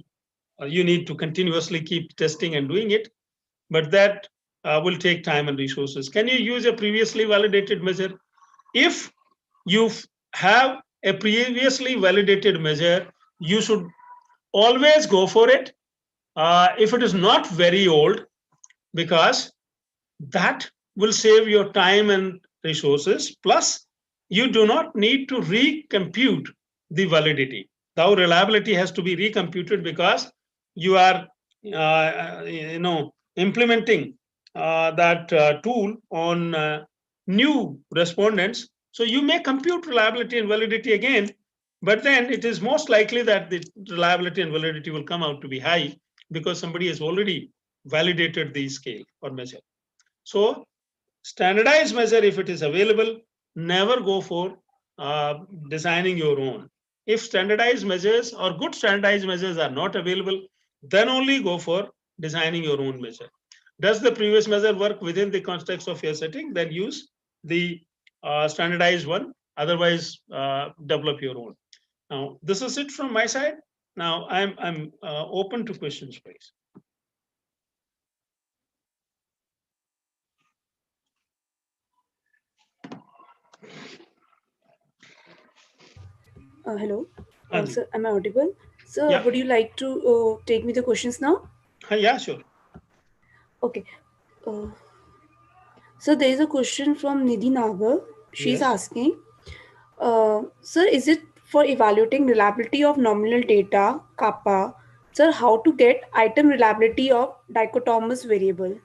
you need to continuously keep testing and doing it, but that will take time and resources. Can you use a previously validated measure? If you have a previously validated measure, you should always go for it. If it is not very old, because that will save your time and resources. Plus, you do not need to recompute the validity. Now, reliability has to be recomputed because you are, implementing that tool on new respondents. So you may compute reliability and validity again, but then it is most likely that the reliability and validity will come out to be high because somebody has already validated the scale or measure. So standardized measure, if it is available, never go for designing your own. If standardized measures or good standardized measures are not available, then only go for designing your own measure. Does the previous measure work within the context of your setting? Then use the standardized one. Otherwise, develop your own. Now, this is it from my side. Now, I'm open to questions, please. Hello. Sir, am I audible? Sir, Yeah. would you like to take me the questions now? Yeah, sure. Okay. Uh, so there is a question from Nidhi Nagar. She's Yes. asking, sir, is it for evaluating reliability of nominal data, kappa? Sir, how to get item reliability of dichotomous variable?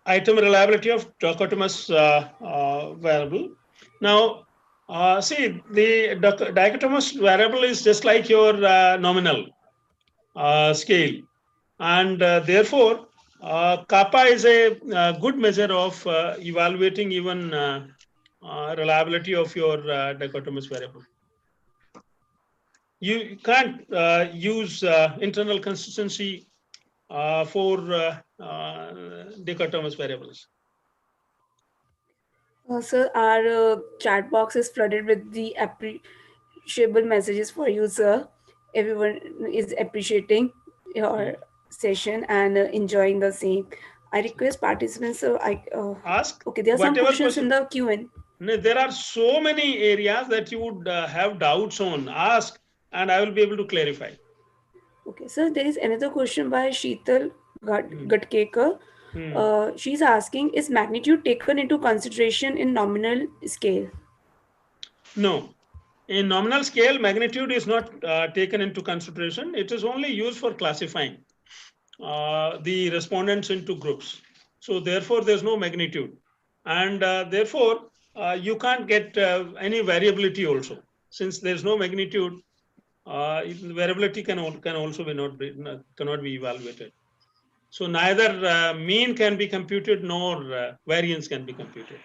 Item reliability of dichotomous variable. Now, see, the dichotomous variable is just like your nominal scale, and therefore, kappa is a good measure of evaluating even reliability of your dichotomous variable. You can't use internal consistency for dichotomous variables. Sir, our chat box is flooded with the appreciable messages for you, sir. Everyone is appreciating your session and enjoying the same. I request participants, Ask okay, there are some whatever questions in question. the Q&A. There are so many areas that you would have doubts on. Ask, and I will be able to clarify. Okay, sir, there is another question by Sheetal Hmm. Gatkekar. Hmm. She's asking, is magnitude taken into consideration in nominal scale? No, in nominal scale, magnitude is not taken into consideration. It is only used for classifying the respondents into groups. So therefore, there's no magnitude. And therefore, you can't get any variability also. Since there's no magnitude, variability can also cannot be evaluated. So neither mean can be computed nor variance can be computed.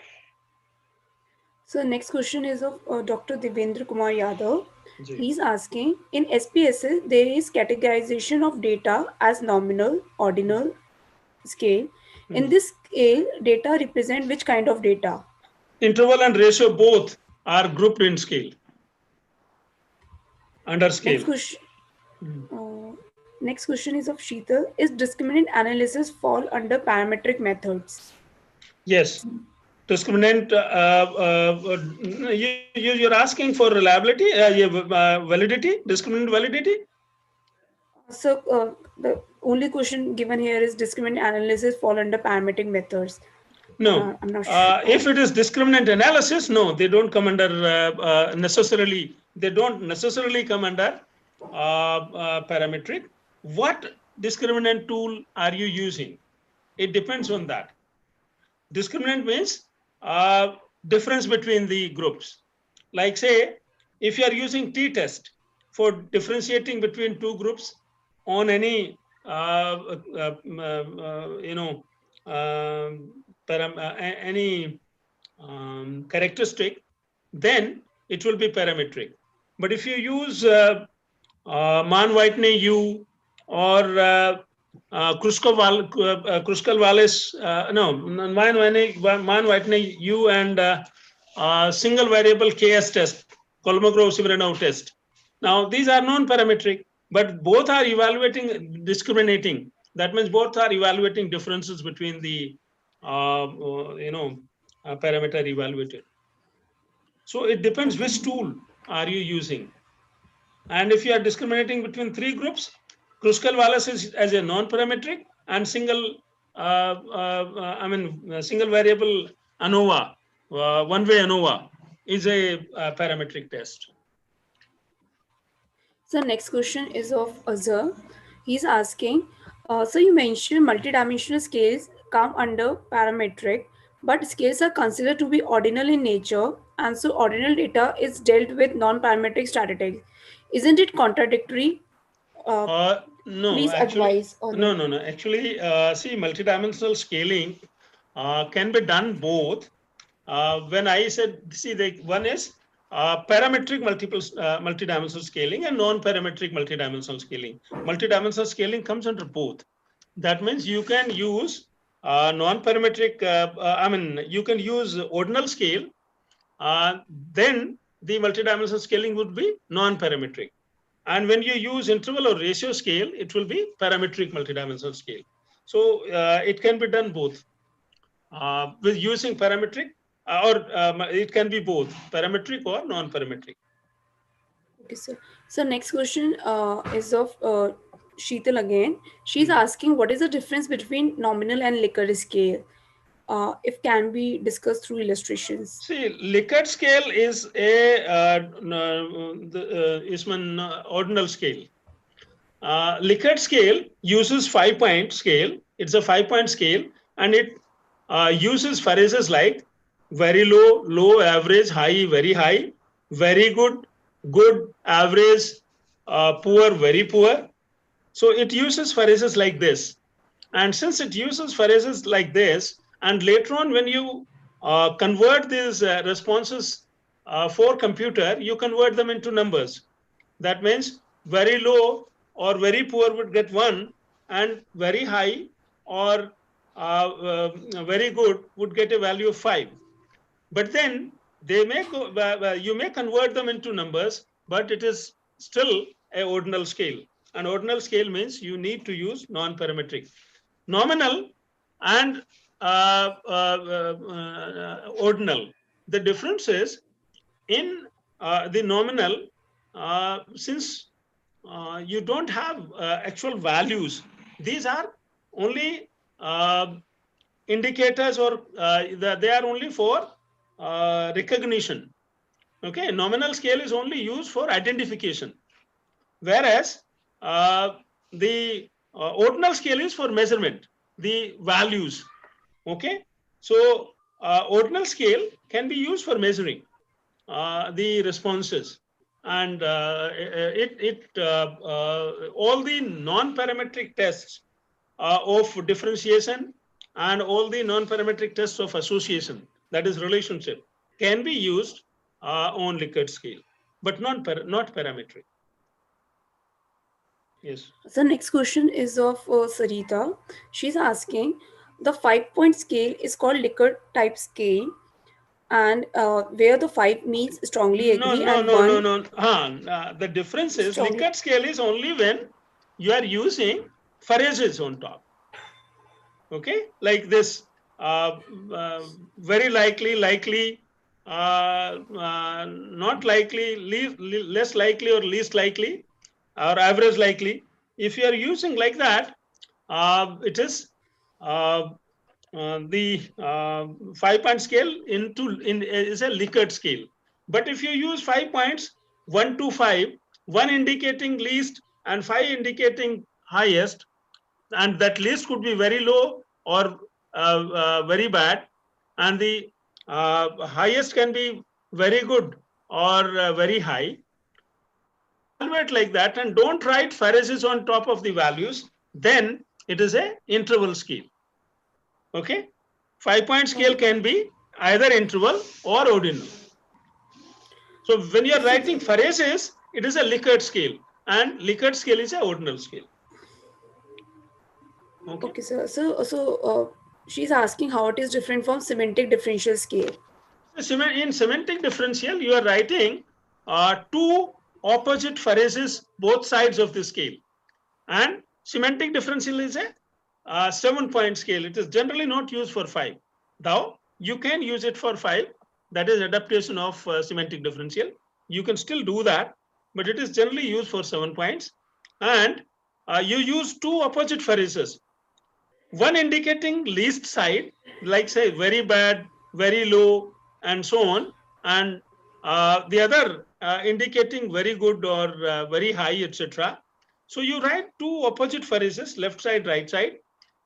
So next question is of Dr. Devendra Kumar Yadav. Ji. He's asking, in SPSS, there is categorization of data as nominal, ordinal, scale. In Hmm. this scale, data represent which kind of data? Interval and ratio both are grouped in scale, under Next scale. question. Hmm. Next question is of Sheetal. Is discriminant analysis fall under parametric methods? Yes. Discriminant, you're asking for reliability, validity, discriminant validity? So the only question given here is discriminant analysis fall under parametric methods. No. I'm not sure. If it is discriminant analysis, no, they don't come under necessarily, they don't necessarily come under parametric. What discriminant tool are you using? It depends on that. Discriminant means difference between the groups. Like say, if you are using t-test for differentiating between two groups on any, you know, any characteristic, then it will be parametric. But if you use Man-Whitney U or Kruskal-Wallis, no, Man-Whitney U and single variable KS test, Kolmogorov-Smirnov test. Now, these are non-parametric, but both are evaluating, discriminating. That means both are evaluating differences between the, parameter evaluated. So it depends which tool are you using. And if you are discriminating between three groups, Kruskal-Wallis is as a non-parametric, and single variable ANOVA, one-way ANOVA is a parametric test. So next question is of Azhar. He's asking, so you mentioned multidimensional scales come under parametric, but scales are considered to be ordinal in nature, and so ordinal data is dealt with non-parametric statistics. Isn't it contradictory? Uh, No, Please actually, advise on no, it. no, no. Actually, see, multidimensional scaling can be done both. When I said, see, one is parametric multidimensional scaling and non-parametric multidimensional scaling. Multidimensional scaling comes under both. That means you can use non-parametric, you can use ordinal scale, then the multidimensional scaling would be non-parametric. And when you use interval or ratio scale, it will be parametric multidimensional scale. So it can be done both with using parametric, or it can be both parametric or non-parametric. Okay, sir. So next question is of Sheetal again. She's Hmm. asking, what is the difference between nominal and Likert scale? If can be discussed through illustrations. See, Likert scale is a ordinal scale. Likert scale uses 5-point scale. It's a 5-point scale, and it uses phrases like very low, low, average, high, very high, very good, good, average, poor, very poor. So it uses phrases like this. And since it uses phrases like this, and later on when you convert these responses for computer, you convert them into numbers. That means very low or very poor would get 1, and very high or very good would get a value of 5. But then they may go, you may convert them into numbers, but it is still a ordinal scale. An ordinal scale means you need to use non-parametric. Nominal and ordinal. The difference is in the nominal, since you don't have actual values, these are only indicators, or they are only for recognition. Okay, nominal scale is only used for identification, whereas the ordinal scale is for measurement, the values. Okay, so ordinal scale can be used for measuring the responses, and all the non-parametric tests of differentiation and all the non-parametric tests of association, that is relationship, can be used on Likert scale, but not parametric. Yes. The next question is of Sarita. She's asking, the 5-point scale is called Likert type scale, and where the 5 means strongly agree and 1 The difference is strongly. Likert scale is only when you are using phrases on top. Okay, like this, very likely, likely, not likely, less likely, or least likely, or average likely. If you are using like that, it is the 5-point scale is a Likert scale. But if you use 5 points, 1 to 5, 1 indicating least and 5 indicating highest, and that least could be very low or very bad, and the highest can be very good or very high. Evaluate like that and don't write phrases on top of the values, then it is a interval scale. Okay, 5-point scale can be either interval or ordinal. So when you are writing phrases, it is a Likert scale, and Likert scale is a ordinal scale. Okay, sir. So she's asking how it is different from semantic differential scale. In semantic differential, you are writing two opposite phrases both sides of the scale, and semantic differential is a 7-point scale. It is generally not used for 5, though you can use it for 5. That is adaptation of semantic differential. You can still do that, but it is generally used for 7 points, and you use two opposite phrases, one indicating least side, like say very bad, very low, and so on, and the other indicating very good or very high, etc. So you write two opposite phrases, left side, right side.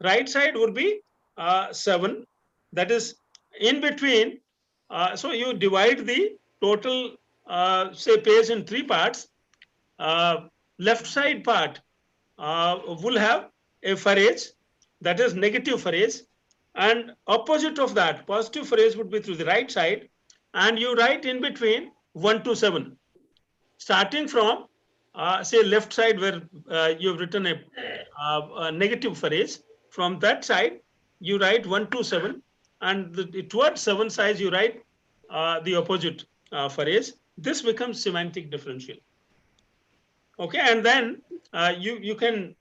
Right side would be 7, that is in between. So you divide the total say page in 3 parts. Left side part will have a phrase, that is negative phrase, and opposite of that positive phrase would be through the right side, and you write in between 1 to 7, starting from say left side where you've written a negative phrase. From that side you write 1 to 7, and towards 7 size you write the opposite phrase. This becomes semantic differential. Okay, and then you can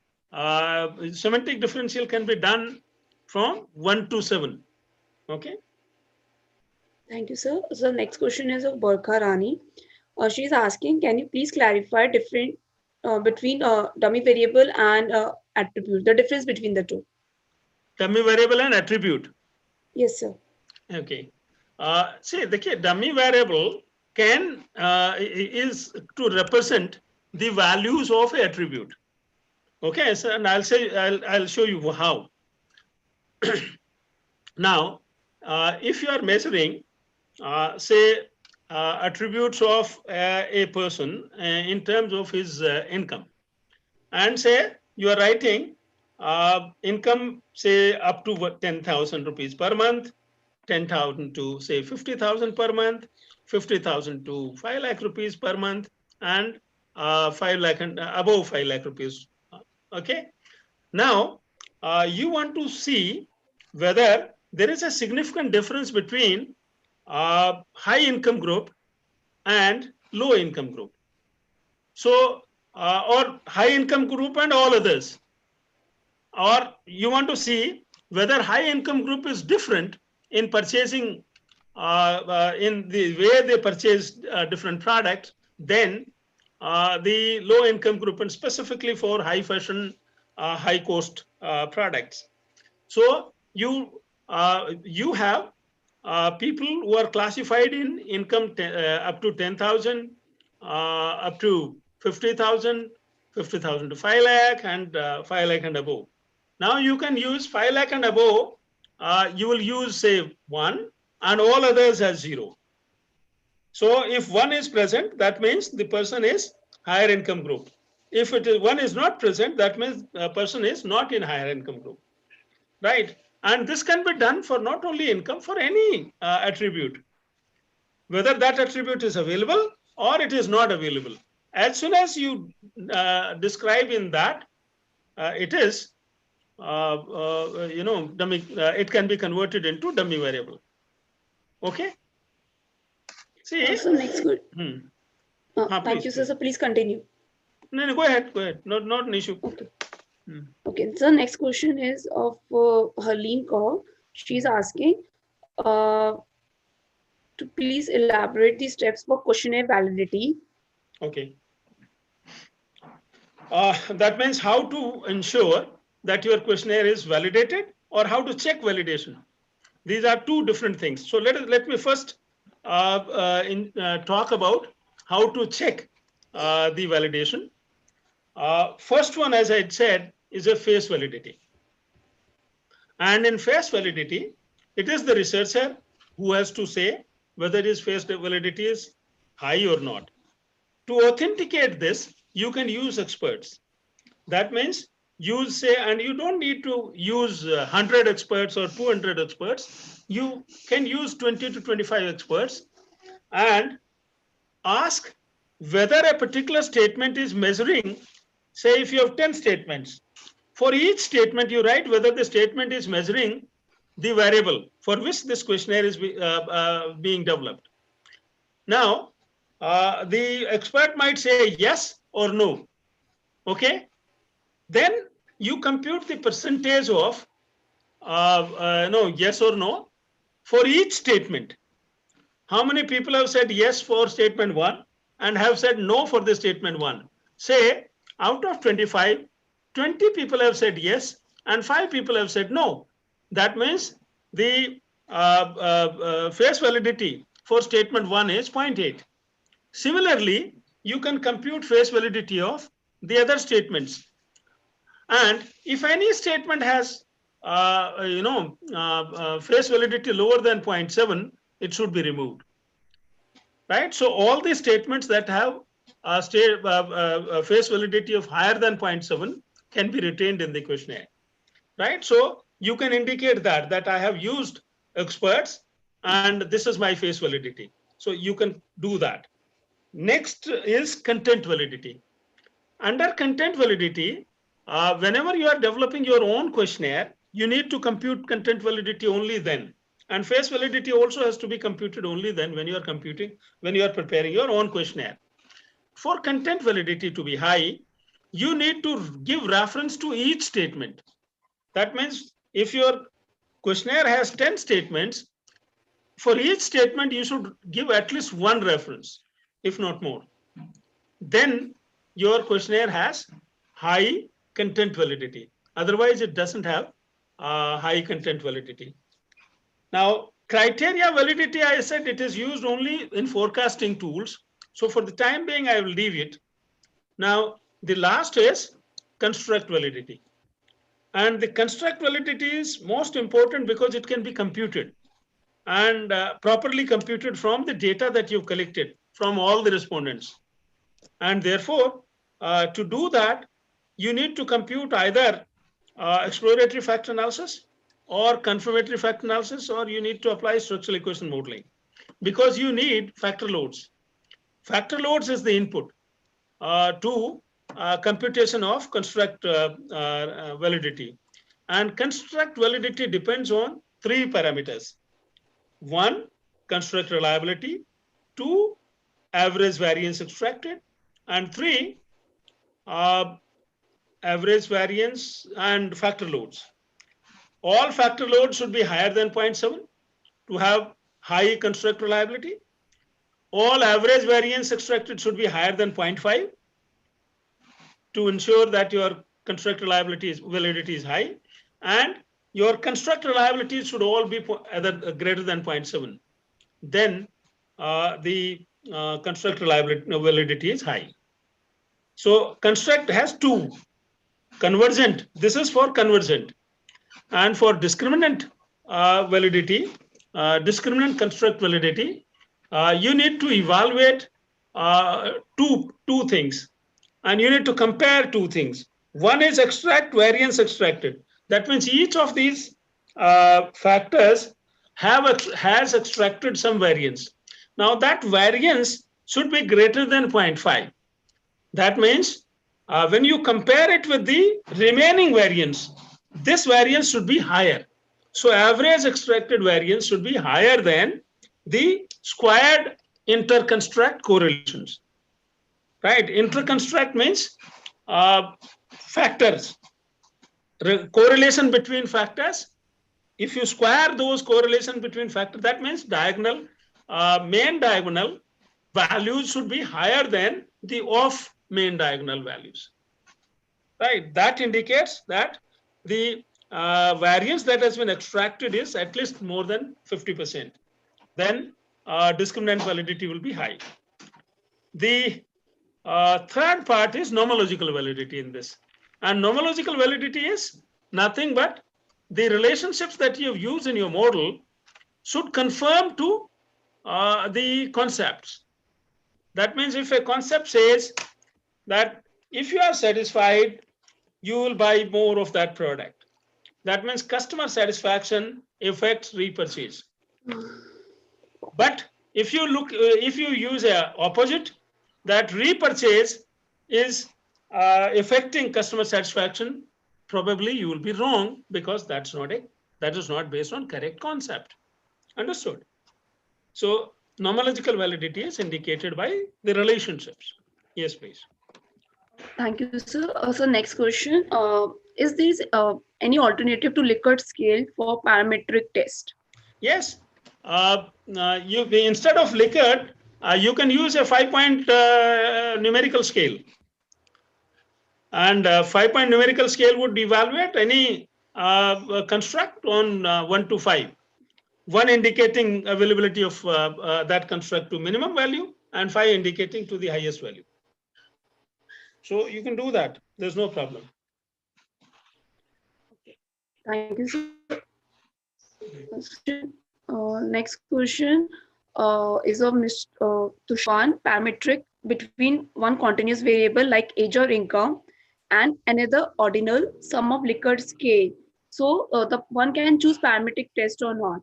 semantic differential can be done from 1 to 7. Okay. Thank you, sir. So the next question is of Barkha Rani. She's asking, can you please clarify different between dummy variable and attribute, the difference between the two? Dummy variable and attribute. Yes, sir. Okay. See, the dummy variable can is to represent the values of an attribute. Okay, so and I'll show you how. Now, if you are measuring say attributes of a person in terms of his income, and say you are writing income say up to 10,000 rupees per month, 10,000 to say 50,000 per month, 50,000 to 5 lakh rupees per month, and 5 lakh and above 5 lakh rupees. Okay. Now, you want to see whether there is a significant difference between high income group and low income group. So, or high income group and all others. Or you want to see whether high income group is different in purchasing, in the way they purchase different products than the low income group, and specifically for high fashion, high cost products. So you have people who are classified in income up to 10,000, up to 50,000, 50,000 to 5 lakh, and 5 lakh and above. Now you can use 5 lakh and above. You will use say 1, and all others as 0. So if 1 is present, that means the person is higher income group. If 1 is not present, that means the person is not in higher income group, right? And this can be done for not only income, for any attribute, whether that attribute is available or it is not available. As soon as you describe in that, it is, dummy, it can be converted into dummy variable. Okay. See. So next good. Thank Please, you, sir. So please continue. No, go ahead. Go ahead. Not an issue. Okay. Okay. So next question is of Harleen Kaur. She's asking to please elaborate the steps for questionnaire validity. Okay. That means how to ensure that your questionnaire is validated, or how to check validation. These are two different things. So let me first talk about how to check the validation. First one, as I said, is a face validity. And in face validity, it is the researcher who has to say whether his face validity is high or not. To authenticate this, you can use experts. That means you say, and you don't need to use 100 experts or 200 experts. You can use 20 to 25 experts and ask whether a particular statement is measuring. Say if you have 10 statements, for each statement you write whether the statement is measuring the variable for which this questionnaire is being developed. Now, the expert might say yes or no. Okay. Then you compute the percentage of no, yes or no for each statement. How many people have said yes for statement 1 and have said no for the statement 1? Say out of 25, 20 people have said yes and 5 people have said no. That means the face validity for statement 1 is 0.8. Similarly, you can compute face validity of the other statements. And if any statement has face validity lower than 0.7, it should be removed. Right? So all the statements that have face validity of higher than 0.7 can be retained in the questionnaire. Right? So you can indicate that I have used experts and this is my face validity. So you can do that. Next is content validity. Under content validity, whenever you are developing your own questionnaire, you need to compute content validity only then. And face validity also has to be computed only then when you are preparing your own questionnaire. For content validity to be high, you need to give reference to each statement. That means if your questionnaire has 10 statements, for each statement you should give at least one reference, if not more. Then your questionnaire has high content validity. Otherwise, it doesn't have high content validity. Now, criteria validity, I said it is used only in forecasting tools. So for the time being, I will leave it. Now, the last is construct validity. And the construct validity is most important because it can be computed. and properly computed from the data that you've collected from all the respondents. And therefore, to do that, you need to compute either exploratory factor analysis or confirmatory factor analysis, or you need to apply structural equation modeling, because you need factor loads. Factor loads is the input to computation of construct validity. And construct validity depends on three parameters. One, construct reliability. Two, average variance extracted. And three, average variance and factor loads. All factor loads should be higher than 0.7 to have high construct reliability. All average variance extracted should be higher than 0.5 to ensure that your construct reliability validity is high, and your construct reliability should all be greater than 0.7. Then the construct reliability validity is high. So construct has two: convergent. This is for convergent, and for discriminant validity, discriminant construct validity, you need to evaluate two things, and you need to compare two things. One is extract variance extracted. That means each of these factors has extracted some variance. Now that variance should be greater than 0.5. That means when you compare it with the remaining variance, this variance should be higher. So average extracted variance should be higher than the squared interconstruct correlations. Right? Interconstruct means factors, correlation between factors. If you square those correlation between factors, that means diagonal, main diagonal values should be higher than the off main diagonal values. Right? That indicates that the variance that has been extracted is at least more than 50%. Then discriminant validity will be high. The third part is nomological validity in this. And nomological validity is nothing but the relationships that you have used in your model should conform to the concepts. That means if a concept says that if you are satisfied, you will buy more of that product. That means customer satisfaction affects repurchase. But if you use a opposite, that repurchase is affecting customer satisfaction, probably you will be wrong, because that is not based on correct concept. Understood? So nomological validity is indicated by the relationships. Yes, please. Thank you, sir. So next question, is there any alternative to Likert scale for parametric test? Yes. Instead of Likert, you can use a 5-point numerical scale. And 5-point numerical scale would evaluate any construct on 1 to 5. 1 indicating availability of that construct to minimum value, and 5 indicating to the highest value. So you can do that. There's no problem. Thank you, sir. Next question is of Mr. Tushan. Parametric between one continuous variable like age or income and another ordinal sum of Likert scale. So the one can choose parametric test or not.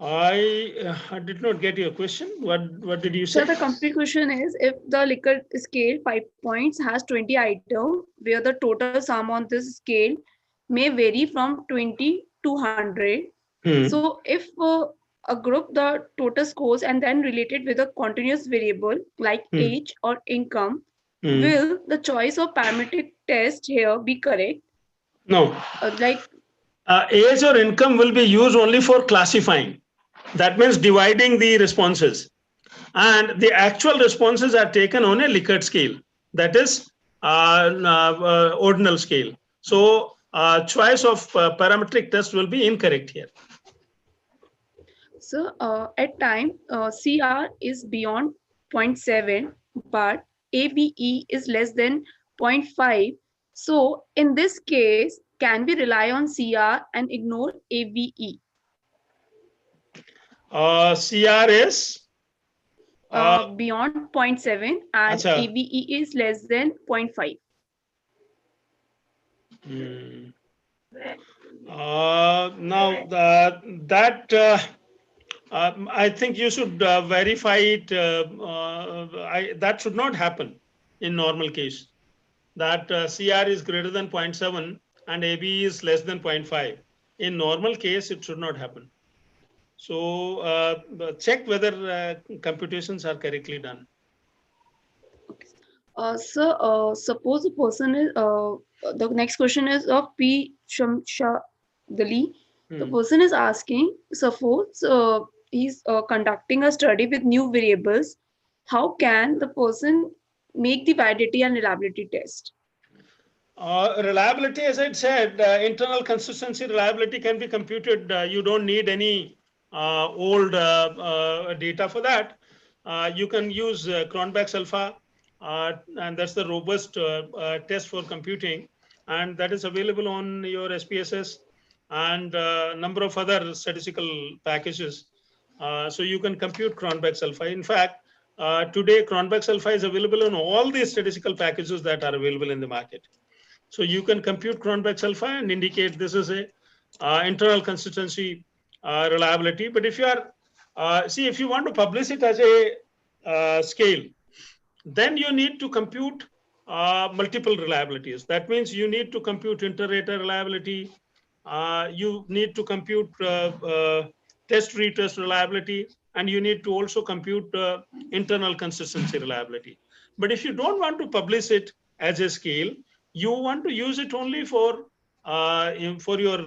I did not get your question. What did you say? So the complete question is, if the Likert scale 5 points has 20 items, where the total sum on this scale may vary from 20 to 100. So if a group the total scores and then related with a continuous variable like age or income, will the choice of parametric test here be correct? No. Age or income will be used only for classifying. That means dividing the responses. And the actual responses are taken on a Likert scale. That is ordinal scale. So choice of parametric test will be incorrect here. So at time CR is beyond 0.7, but ABE is less than 0.5. So in this case, can we rely on CR and ignore ABE? CR is beyond 0.7 and acha. ABE is less than 0.5. Now that I think you should verify it. That should not happen in normal case. That CR is greater than 0.7 and AB is less than 0.5. In normal case, it should not happen. So check whether computations are correctly done. So suppose the person is, the next question is of P. Shamshadali. The person is asking, suppose he's conducting a study with new variables, how can the person make the validity and reliability test? Reliability, as I said, internal consistency reliability can be computed. You don't need any old data for that. You can use Cronbach's alpha, and that's the robust test for computing, and that is available on your SPSS and a number of other statistical packages. So you can compute Cronbach's alpha. In fact, today Cronbach's alpha is available on all the statistical packages that are available in the market. So you can compute Cronbach's alpha and indicate this is a internal consistency reliability. But if you are, see, if you want to publish it as a scale, then you need to compute multiple reliabilities. That means you need to compute inter-rater reliability. You need to compute test-retest reliability, and you need to also compute internal consistency reliability. But if you don't want to publish it as a scale, you want to use it only for your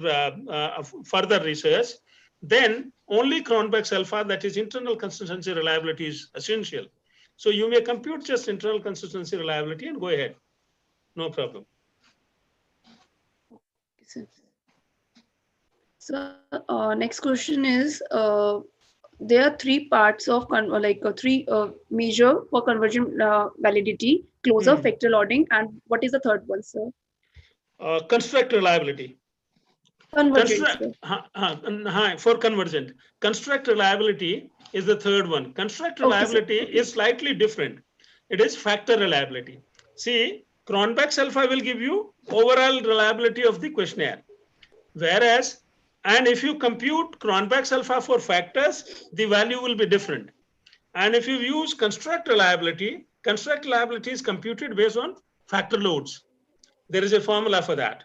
further research, then only Cronbach's alpha, that is internal consistency reliability, is essential. So you may compute just internal consistency reliability and go ahead. No problem. So next question is, there are three parts of three measure for conversion validity: closure, factorial ordering, and what is the third one, sir? Construct reliability. Convergence. For convergent. Construct reliability is the third one. Construct reliability is slightly different. It is factor reliability. See, Cronbach's alpha will give you overall reliability of the questionnaire. Whereas, and if you compute Cronbach's alpha for factors, the value will be different. And if you use construct reliability is computed based on factor loads. There is a formula for that,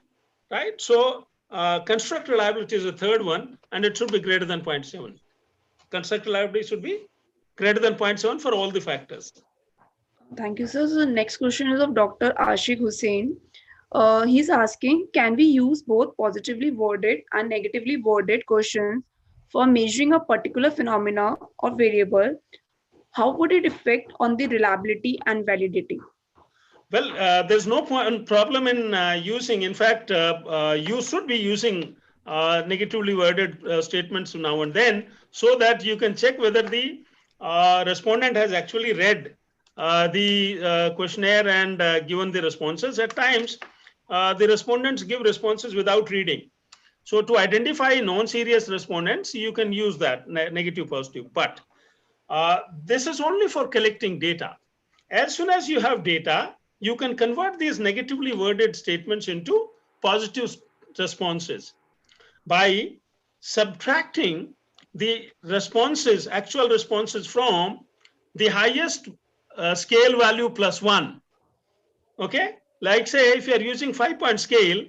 right? So construct reliability is the third one, and it should be greater than 0.7. Construct reliability should be greater than 0.7 for all the factors. Thank you, sir. So the next question is of Dr. Ashik Hussain. He's asking, can we use both positively worded and negatively worded questions for measuring a particular phenomena or variable? How would it affect on the reliability and validity? Well, there's no problem in using. In fact, you should be using negatively worded statements now and then, so that you can check whether the respondent has actually read the questionnaire and given the responses. At times, the respondents give responses without reading. So to identify non-serious respondents, you can use that negative, positive. But this is only for collecting data. As soon as you have data, you can convert these negatively worded statements into positive responses by subtracting the responses, actual responses, from the highest scale value plus 1. Okay, like say if you are using 5-point scale,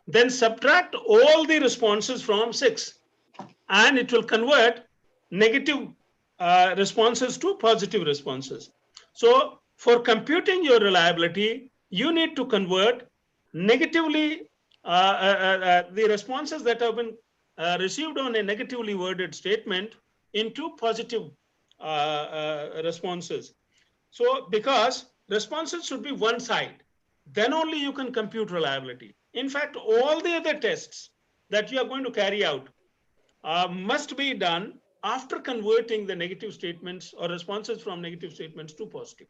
then subtract all the responses from 6, and it will convert negative responses to positive responses. So for computing your reliability, you need to convert negatively the responses that have been received on a negatively worded statement into positive responses. So because responses should be one side, then only you can compute reliability. In fact, all the other tests that you are going to carry out must be done after converting the negative statements or responses from negative statements to positive.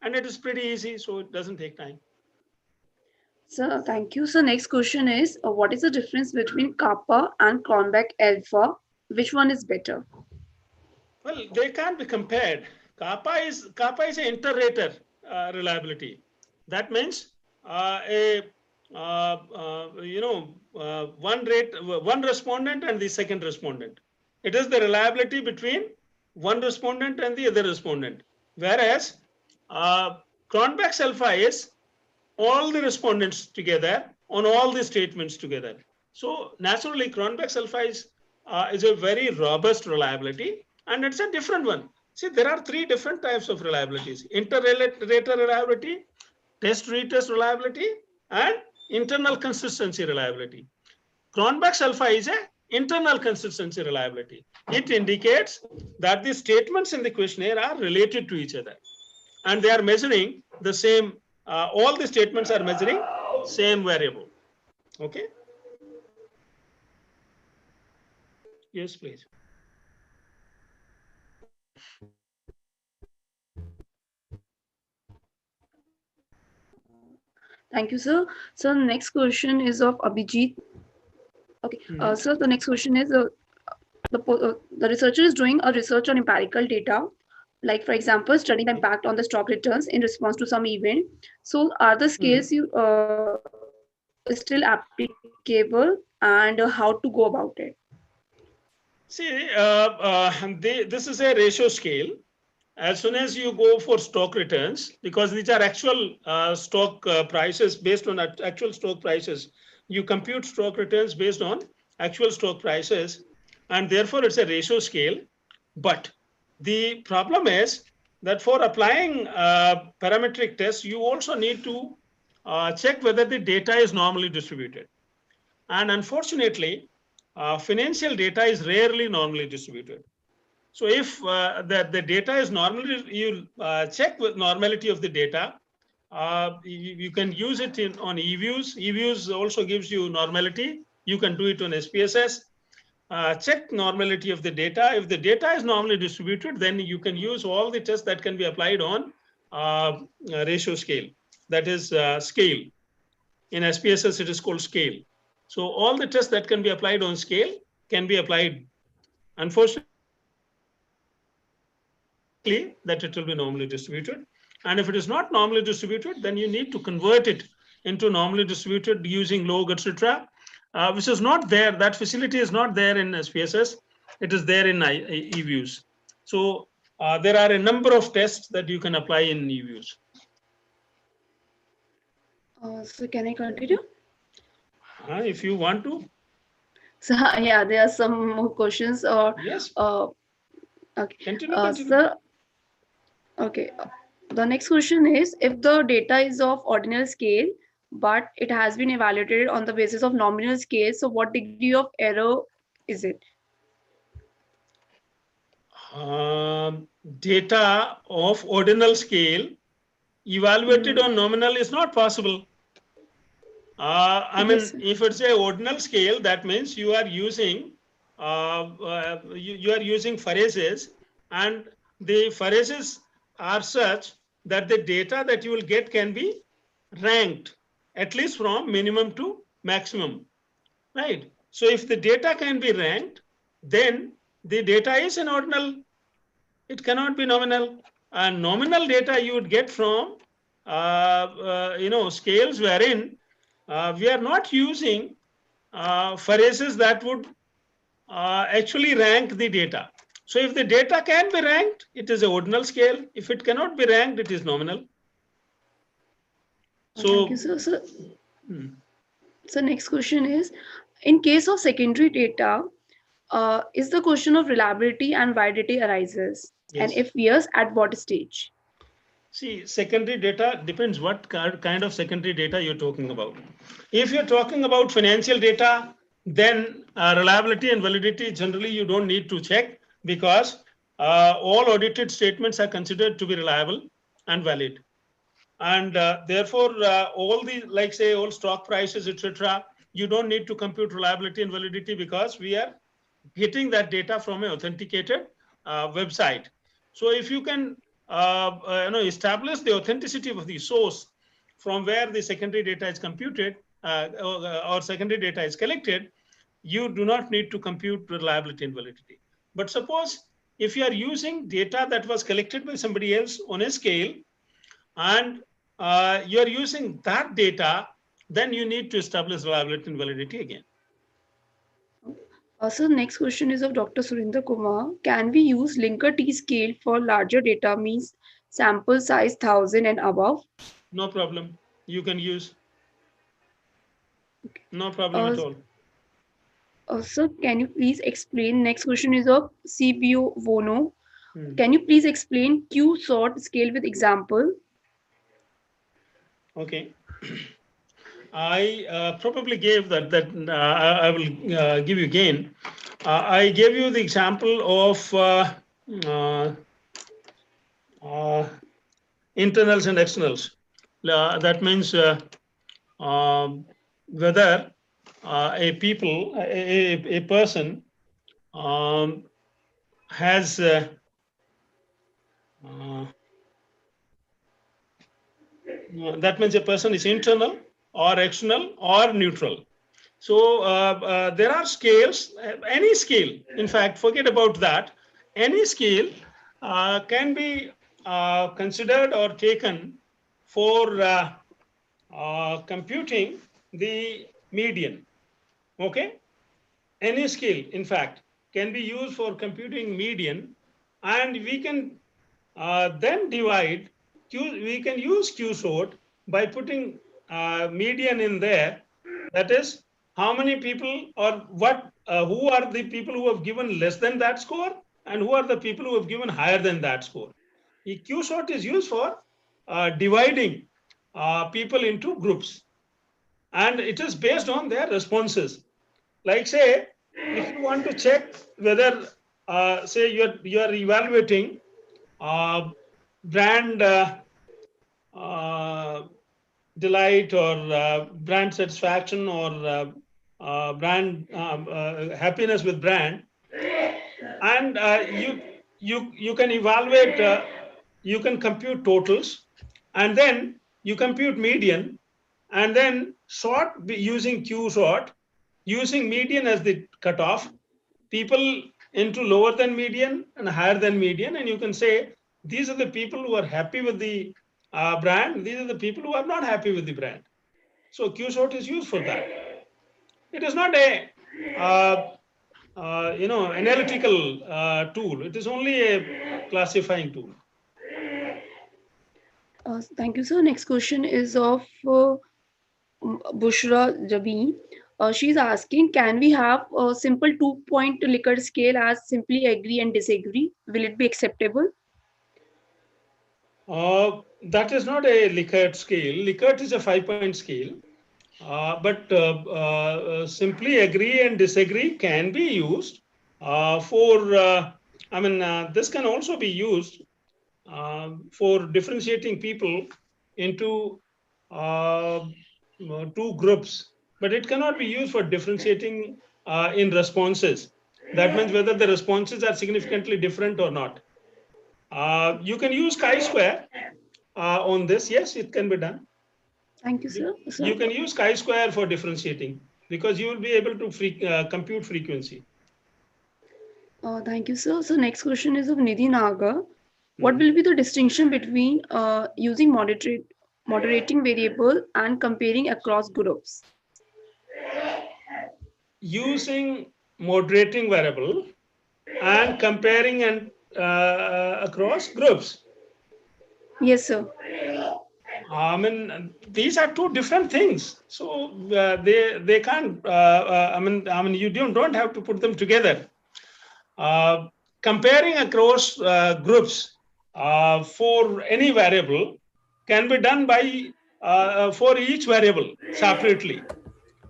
And it is pretty easy, so it doesn't take time. So thank you. So next question is, what is the difference between kappa and Cronbach alpha? Which one is better? Well, they can't be compared. Kappa is an inter-rater reliability. That means one respondent and the second respondent. It is the reliability between one respondent and the other respondent. Whereas Cronbach's alpha is all the respondents together on all the statements together. So naturally, Cronbach's alpha is a very robust reliability, and it's a different one. See, there are three different types of reliabilities: inter-rater reliability, test-retest reliability, and internal consistency reliability. Cronbach's alpha is a internal consistency reliability. It indicates that the statements in the questionnaire are related to each other, and they are measuring the same, all the statements are measuring same variable. Okay. Yes, please. Thank you, sir. So the next question is of Abhijit. Okay, sir, the next question is the researcher is doing a research on empirical data, like for example, studying the impact on the stock returns in response to some event. So are the scales you still applicable, and how to go about it? See, this is a ratio scale. As soon as you go for stock returns, because these are actual stock prices based on actual stock prices, you compute stock returns based on actual stock prices, and therefore it's a ratio scale. But the problem is that for applying parametric tests, you also need to check whether the data is normally distributed. And unfortunately, financial data is rarely normally distributed. So if the data is normally, you check with normality of the data. You can use it on eViews. eViews also gives you normality. You can do it on SPSS. Check normality of the data. If the data is normally distributed, then you can use all the tests that can be applied on ratio scale. That is scale. In SPSS, it is called scale. So all the tests that can be applied on scale can be applied. Unfortunately, that it will be normally distributed. And if it is not normally distributed, then you need to convert it into normally distributed using log, etc., which is not there. That facility is not there in SPSS. It is there in eViews. So there are a number of tests that you can apply in eViews. So can I continue? If you want to. So yeah, there are some more questions. Or yes. Okay. Continue. Sir. Okay. The next question is, if the data is of ordinal scale, but it has been evaluated on the basis of nominal scale, so what degree of error is it? Data of ordinal scale evaluated on nominal is not possible. I mean, if it's a ordinal scale, that means you are using you are using phrases, and the phrases are such that the data that you will get can be ranked at least from minimum to maximum, right? So if the data can be ranked, then the data is an ordinal. It cannot be nominal. And nominal data you would get from scales wherein we are not using phrases that would actually rank the data. So if the data can be ranked, it is an ordinal scale. If it cannot be ranked, it is nominal. So, thank you, sir. So next question is, in case of secondary data, is the question of reliability and validity arises? Yes. And if yes, at what stage? See, secondary data depends what kind of secondary data you're talking about. If you're talking about financial data, then reliability and validity generally you don't need to check, because all audited statements are considered to be reliable and valid. And therefore, all the, like say, all stock prices, etc., you don't need to compute reliability and validity, because we are getting that data from an authenticated website. So if you can establish the authenticity of the source from where the secondary data is computed or secondary data is collected, you do not need to compute reliability and validity. But suppose if you are using data that was collected by somebody else on a scale, and you are using that data, then you need to establish reliability and validity again. So next question is of Dr. Surinder Kumar. Can we use linker T scale for larger data, means sample size 1000 and above? No problem. You can use. No problem Uh, at all. Sir, can you please explain? Next question is of CBO Vono. Hmm. Can you please explain Q sort scale with example? Okay. I probably gave that. I will give you again. I gave you the example of internals and externals. That means whether a person has that means a person is internal or external or neutral. So there are scales, any scale, in fact, forget about that. Any scale can be considered or taken for computing the median. Okay? Any scale, in fact, can be used for computing median, and we can then divide we can use Q sort by putting median in there. That is, how many people or who are the people who have given less than that score, and who are the people who have given higher than that score. The Q sort is used for dividing people into groups, and it is based on their responses. Like, say, if you want to check whether, say, you're evaluating brand delight, or brand satisfaction, or brand happiness with brand, and you can evaluate, you can compute totals, and then you compute median, and then sort using Q sort, using median as the cutoff, people into lower than median and higher than median, and you can say these are the people who are happy with the brand, these are the people who are not happy with the brand. So Q sort is used for that. It is not a analytical tool. It is only a classifying tool. Thank you, sir. Next question is of Bushra Jabi. She's asking, can we have a simple 2-point Likert scale as simply agree and disagree? Will it be acceptable? That is not a Likert scale. Likert is a 5-point scale. But simply agree and disagree can be used this can also be used for differentiating people into two groups, but it cannot be used for differentiating in responses. That means whether the responses are significantly different or not. You can use chi-square on this. Yes, it can be done. Thank you, sir. You can use chi-square for differentiating, because you will be able to compute frequency. Thank you, sir. So next question is of Nidhi Nagar. What will be the distinction between using moderating variable and comparing across groups? Using moderating variable and comparing and across groups. Yes, sir. These are two different things. So they can't. You don't have to put them together. Comparing across groups for any variable can be done by for each variable separately.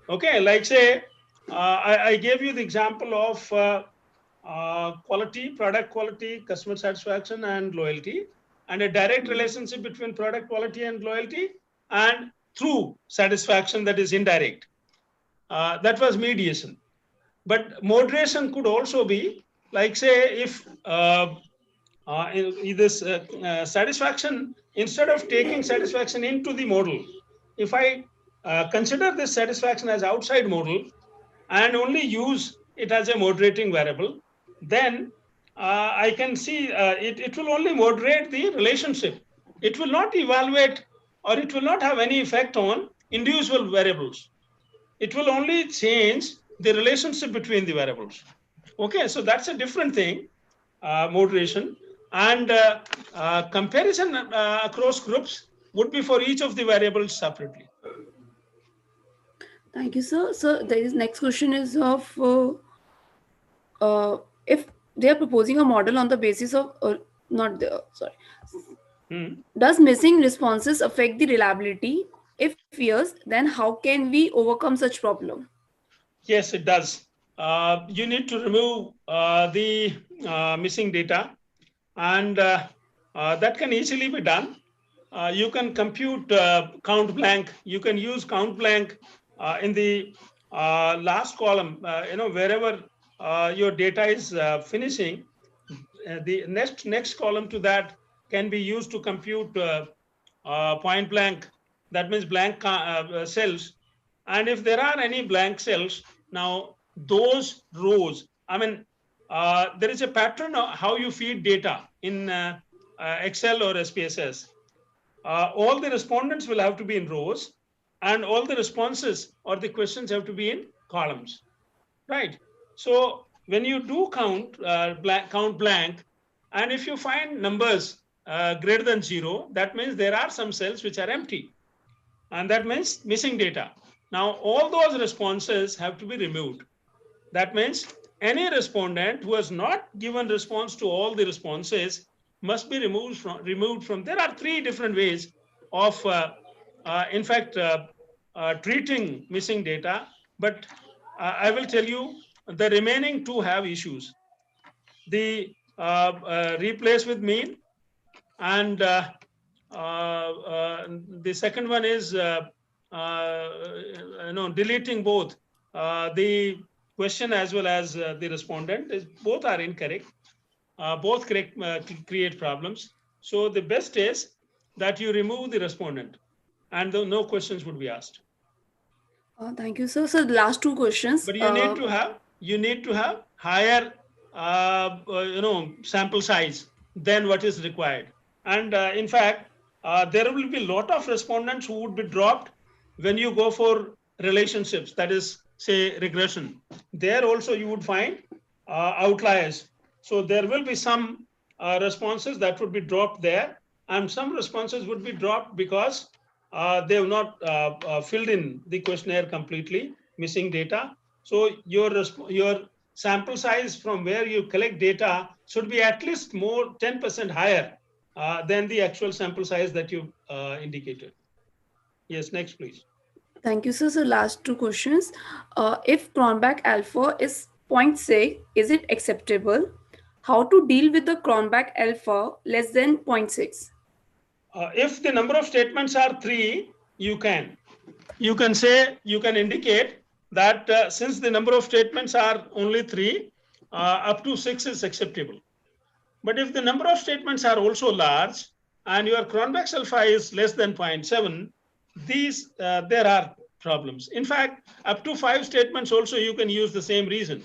Okay, like, say, I gave you the example of quality, product quality, customer satisfaction, and loyalty, and a direct relationship between product quality and loyalty, and through satisfaction, that is indirect. That was mediation. But moderation could also be, like, say, if this satisfaction, instead of taking satisfaction into the model, if I consider this satisfaction as outside model and only use it as a moderating variable, then I can see it will only moderate the relationship. It will not evaluate, or it will not have any effect on individual variables. It will only change the relationship between the variables. Okay, so that's a different thing, moderation. And comparison across groups would be for each of the variables separately. Thank you, sir. So the next question is of if they are proposing a model on the basis of not the sorry, Hmm. does missing responses affect the reliability? If yes, then how can we overcome such problem? Yes, it does. You need to remove the missing data, and that can easily be done. You can compute count blank. You can use count blank in the last column. Wherever your data is finishing, the next column to that can be used to compute point blank. That means blank cells. And if there are any blank cells, now those rows, I mean, there is a pattern of how you feed data in Excel or SPSS. All the respondents will have to be in rows, and all the responses or the questions have to be in columns, right? So when you do count blank, and if you find numbers greater than 0, that means there are some cells which are empty, and that means missing data. Now all those responses have to be removed. That means any respondent who has not given response to all the responses must be removed from. There are three different ways of, in fact, treating missing data. But I will tell you, the remaining two have issues. The replace with mean, and the second one is deleting both the question as well as the respondent. Both are incorrect. Both create problems. So the best is that you remove the respondent, and no questions would be asked. Thank you, sir. So the last two questions. But you need to have higher sample size than what is required. And in fact, there will be a lot of respondents who would be dropped when you go for relationships, that is, say, regression. There also you would find outliers. So there will be some responses that would be dropped there, and some responses would be dropped because they have not filled in the questionnaire completely, missing data. So your sample size from where you collect data should be at least 10% higher than the actual sample size that you indicated. Yes, next please. Thank you, sir. So last two questions. If Cronbach alpha is zero point 0.6, is it acceptable? How to deal with the Cronbach alpha less than 0.6? If the number of statements are 3, you can indicate that since the number of statements are only 3, up to 6 is acceptable. But if the number of statements are also large and your Cronbach's alpha is less than 0.7, there are problems. In fact, up to 5 statements also you can use the same reason,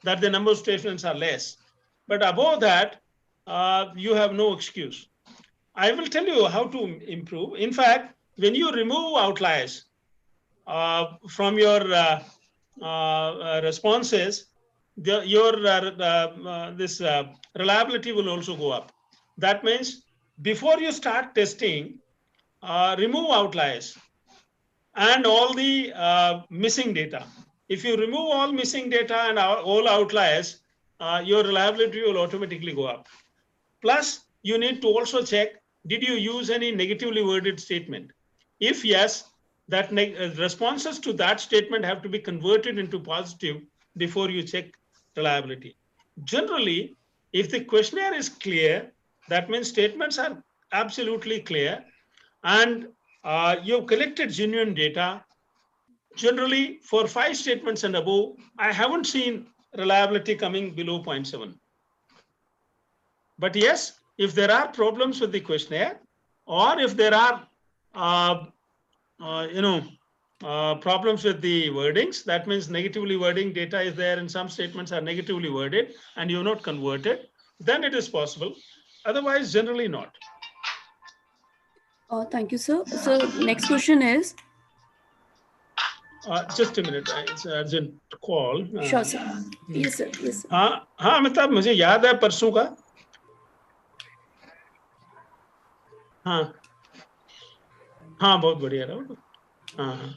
that the number of statements are less. But above that, you have no excuse. I will tell you how to improve. In fact, when you remove outliers from your responses, your reliability will also go up. That means before you start testing, remove outliers and all the missing data. If you remove all missing data and all outliers, your reliability will automatically go up. Plus, you need to also check, did you use any negatively worded statement? If yes, that responses to that statement have to be converted into positive before you check reliability. Generally, if the questionnaire is clear, that means statements are absolutely clear, and you've collected genuine data. Generally, for 5 statements and above, I haven't seen reliability coming below 0.7. But yes, if there are problems with the questionnaire, or if there are problems with the wordings, that means negatively wording data is there and some statements are negatively worded and you're not converted, then it is possible. Otherwise, generally not. Thank you, sir. So next question is. Just a minute, it's an urgent call. Sure, sir. Yes, sir. Yes, sir. हाँ हाँ अमिताभ, मुझे याद है परसों का. हाँ हाँ, बहुत बढ़िया रहा. हाँ हाँ.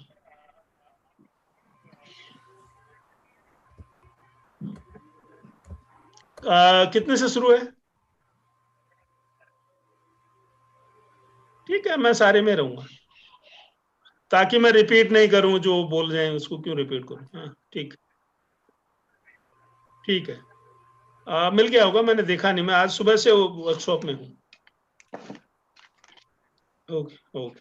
कितने से शुरू है? ठीक है, मैं सारे में रहूंगा ताकि मैं रिपीट नहीं करूं. जो बोल रहे हैं उसको क्यों रिपीट करूं. हाँ ठीक है. मिल गया होगा, मैंने देखा नहीं, मैं आज सुबह से वर्कशॉप में हूँ. Okay okay.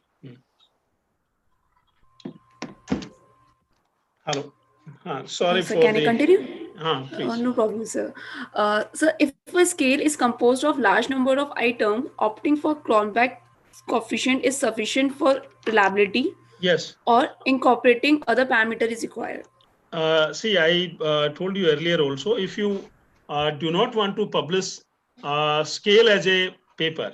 हेलो. हाँ, sorry for can I continue? Please. No problem, sir. So if a scale is composed of large number of items, opting for Cronbach coefficient is sufficient for reliability. Yes. Or incorporating other parameter is required. See, I told you earlier also, if you do not want to publish scale as a paper,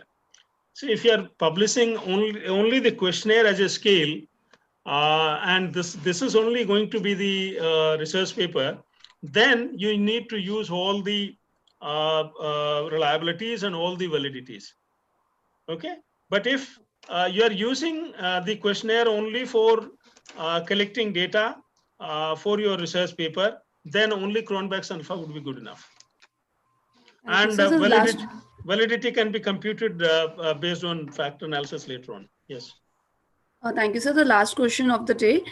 see, if you are publishing only the questionnaire as a scale, and this is only going to be the research paper, then you need to use all the reliabilities and all the validities. Okay, but if you are using the questionnaire only for collecting data for your research paper, then only Cronbach's alpha would be good enough. And validity can be computed based on factor analysis later on. Yes. Thank you, sir. The last question of the day.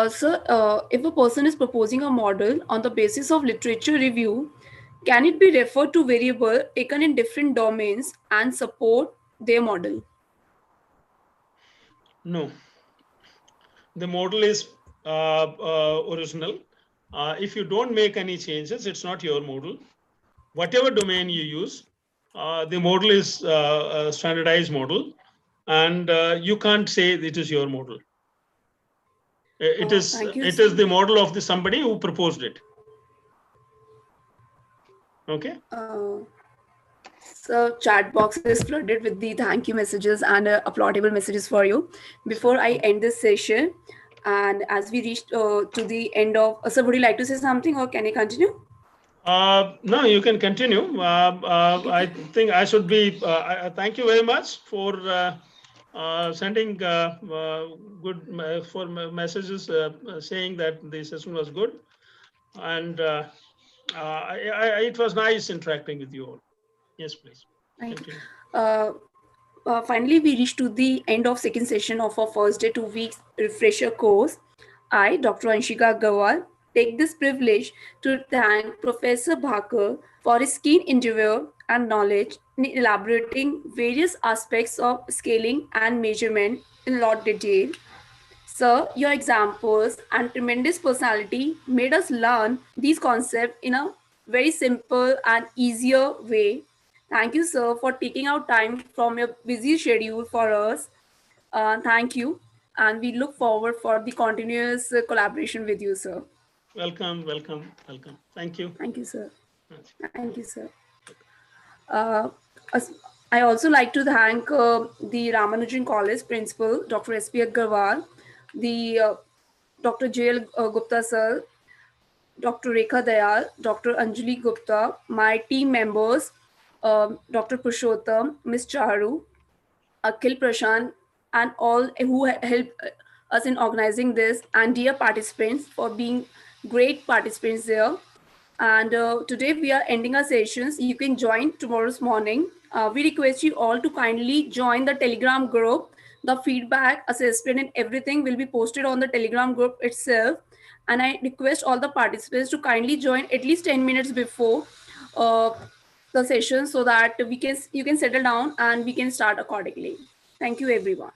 Sir, if a person is proposing a model on the basis of literature review, can it be referred to variable taken in different domains and support their model? No. The model is original. If you don't make any changes, it's not your model. Whatever domain you use, the model is a standardized model, and you can't say it is your model. It is the model of somebody who proposed it. Okay. So chat box is flooded with the thank you messages and applaudable messages for you. Before I end this session, and as we reach to the end of, sir, would you like to say something, or can I continue? No, you can continue. I think I should be. Thank you very much for sending good messages saying that the session was good, and it was nice interacting with you all. Yes, please. Thank you. Finally, we reached to the end of second session of our first day 2 weeks refresher course. I, Dr. Anshika Agarwal, take this privilege to thank Professor Bhaker for his keen endeavor and knowledge in elaborating various aspects of scaling and measurement in a lot of detail. Sir, your examples and tremendous personality made us learn these concepts in a very simple and easier way. Thank you, sir, for taking out time from your busy schedule for us. Thank you. And we look forward for the continuous collaboration with you, sir. Welcome. Thank you. Thank you, sir. Thank you, sir. I also like to thank the Ramanujan College principal, Dr. S.P. Agarwal, the Dr. J.L. Gupta sir, Dr. Rekha Dayal, Dr. Anjali Gupta, my team members, Dr. Purushottam, Ms. Charu, Akhil Prashant, and all who helped us in organizing this, and dear participants for being great participants there. And today we are ending our sessions. You can join tomorrow's morning. We request you all to kindly join the Telegram group. The feedback, assessment, and everything will be posted on the Telegram group itself. And I request all the participants to kindly join at least 10 minutes before the session so that you can settle down and we can start accordingly. Thank you, everyone.